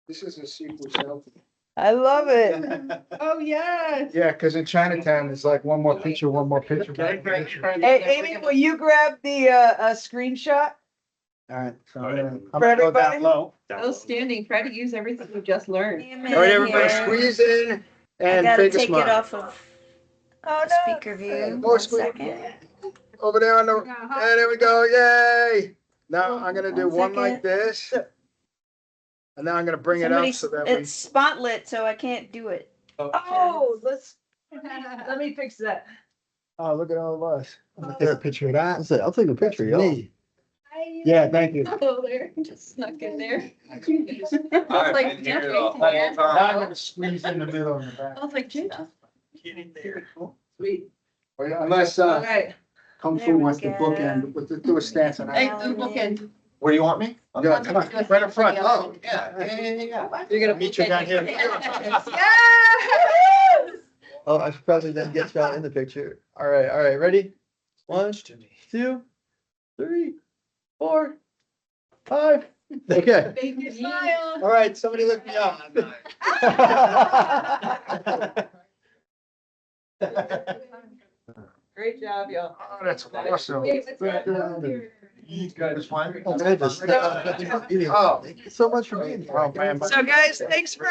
Speaker 1: This is a sequel selfie.
Speaker 3: I love it.
Speaker 8: Oh, yes.
Speaker 1: Yeah, because in Chinatown, it's like one more picture, one more picture.
Speaker 3: Hey, Amy, will you grab the screenshot?
Speaker 1: All right. So
Speaker 5: All right.
Speaker 1: I'm
Speaker 3: For
Speaker 1: gonna go
Speaker 3: everybody?
Speaker 1: down low.
Speaker 8: Outstanding. Try to use everything you just learned.
Speaker 1: All right, everybody squeeze in and take a smile.
Speaker 9: of
Speaker 3: Oh, no.
Speaker 9: view.
Speaker 1: More squeeze. Over there on the, yeah, there we go, yay. Now I'm gonna do one like this. And now I'm gonna bring it up so that we.
Speaker 9: spotlit, so I can't do it.
Speaker 3: Oh, let me fix that.
Speaker 1: Oh, look at all of us. I'm gonna take a picture of
Speaker 6: I
Speaker 1: that.
Speaker 6: said, I'll take a picture,
Speaker 1: That's
Speaker 6: y'all.
Speaker 1: me. Yeah, thank you.
Speaker 8: Oh, there, just snuck in there.
Speaker 5: I've
Speaker 8: Like,
Speaker 5: been here the
Speaker 8: yeah.
Speaker 5: whole
Speaker 1: Now
Speaker 5: time.
Speaker 1: I'm gonna squeeze in the middle and the back.
Speaker 8: I was like, Jim,
Speaker 5: Get in there.
Speaker 3: Sweet.
Speaker 1: Unless,
Speaker 3: All right.
Speaker 1: Kung Fu wants to bookend, let's do a stance on
Speaker 8: hey,
Speaker 1: that.
Speaker 8: the bookend.
Speaker 2: Where do you want me?
Speaker 1: Yeah, come on, right up front.
Speaker 2: Oh, yeah.
Speaker 8: You're gonna
Speaker 1: Meet you down here.
Speaker 3: Yes!
Speaker 6: Oh, I should probably then get y'all in the picture. All right, ready? 1, 2, 3, 4, 5. Okay.
Speaker 8: Baby smile.
Speaker 1: All right, somebody look me up.
Speaker 8: Great job, y'all.
Speaker 1: Oh, that's awesome.
Speaker 8: Wait, let's go.
Speaker 2: You guys want?
Speaker 1: Oh,
Speaker 6: Thank you so much for being here.
Speaker 1: oh, man.
Speaker 3: So guys, thanks for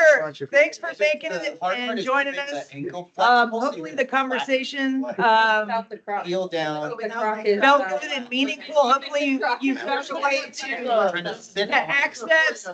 Speaker 3: making it and joining us. Hopefully the conversation,
Speaker 8: Without the cross.
Speaker 2: Heel down.
Speaker 8: The cross is,
Speaker 3: felt good and meaningful. Hopefully you found a way to access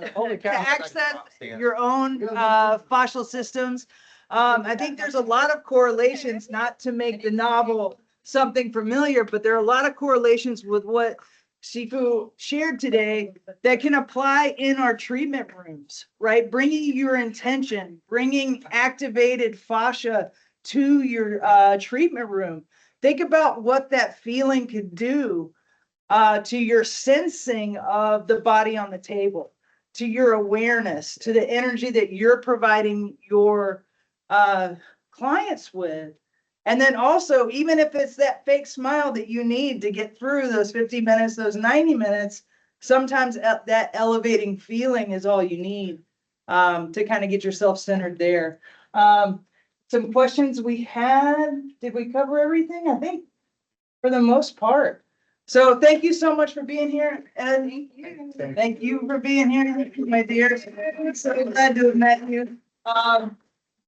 Speaker 3: your own fascial systems. I think there's a lot of correlations, not to make the novel something familiar, but there are a lot of correlations with what Shifu shared today that can apply in our treatment rooms, right? Bringing your intention, bringing activated fascia to your treatment room. Think about what that feeling could do to your sensing of the body on the table, to your awareness, to the energy that you're providing your clients with. And then also, even if it's that fake smile that you need to get through those 50 minutes, those 90 minutes, sometimes that elevating feeling is all you need to kind of get yourself centered there. Some questions we had, did we cover everything? I think for the most part. So thank you so much for being here. And thank you for being here, my dear. So glad to have met you.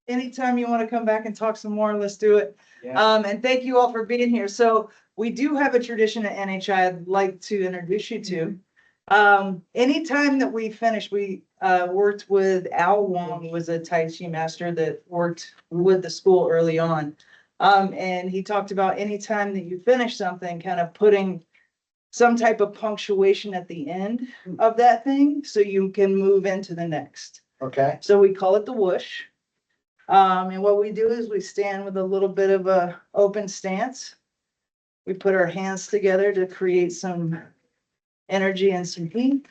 Speaker 3: Anytime you want to come back and talk some more, let's do it. And thank you all for being here. So we do have a tradition at NHI I'd like to introduce you to. Anytime that we finish, we worked with Al Wong, who was a Tai Chi master that worked with the school early on. And he talked about anytime that you finish something, kind of putting some type of punctuation at the end of that thing, so you can move into the next.
Speaker 1: Okay,
Speaker 3: So we call it the whoosh. And what we do is we stand with a little bit of a open stance. We put our hands together to create some energy and some heat.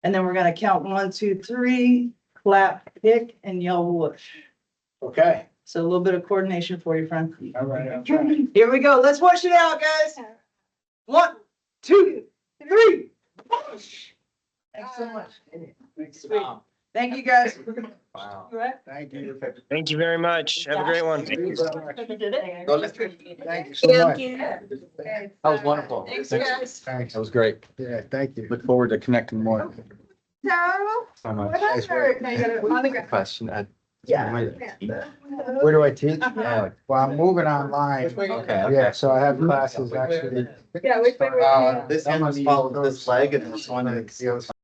Speaker 3: And then we're gonna count 1, 2, 3, clap, pick, and yell whoosh.
Speaker 1: okay.
Speaker 3: So a little bit of coordination for you, friend.
Speaker 1: All right, I'm trying.
Speaker 3: Here we go. Let's whoosh it out, guys. 1, 2, 3, whoosh. Thanks so much. Sweet. Thank you, guys.
Speaker 1: Wow.
Speaker 3: You right?
Speaker 1: Thank you.
Speaker 12: Thank you very much. Have a great one.
Speaker 1: Thank you so much.
Speaker 3: You did it.
Speaker 1: Thank you so much.
Speaker 6: That was wonderful.
Speaker 3: Thanks, guys.
Speaker 1: Thanks.
Speaker 6: That was great.
Speaker 1: Yeah, thank you.
Speaker 6: Look forward to connecting more.
Speaker 3: So,
Speaker 6: So much.
Speaker 3: what happened? Now you got it on the ground.
Speaker 6: Question.
Speaker 3: Yeah.
Speaker 1: Where do I teach? Well, I'm moving online.
Speaker 6: Okay.
Speaker 1: Yeah, so I have classes actually.
Speaker 3: Yeah, which way?
Speaker 1: Uh,
Speaker 2: This hand follows this leg and this one is.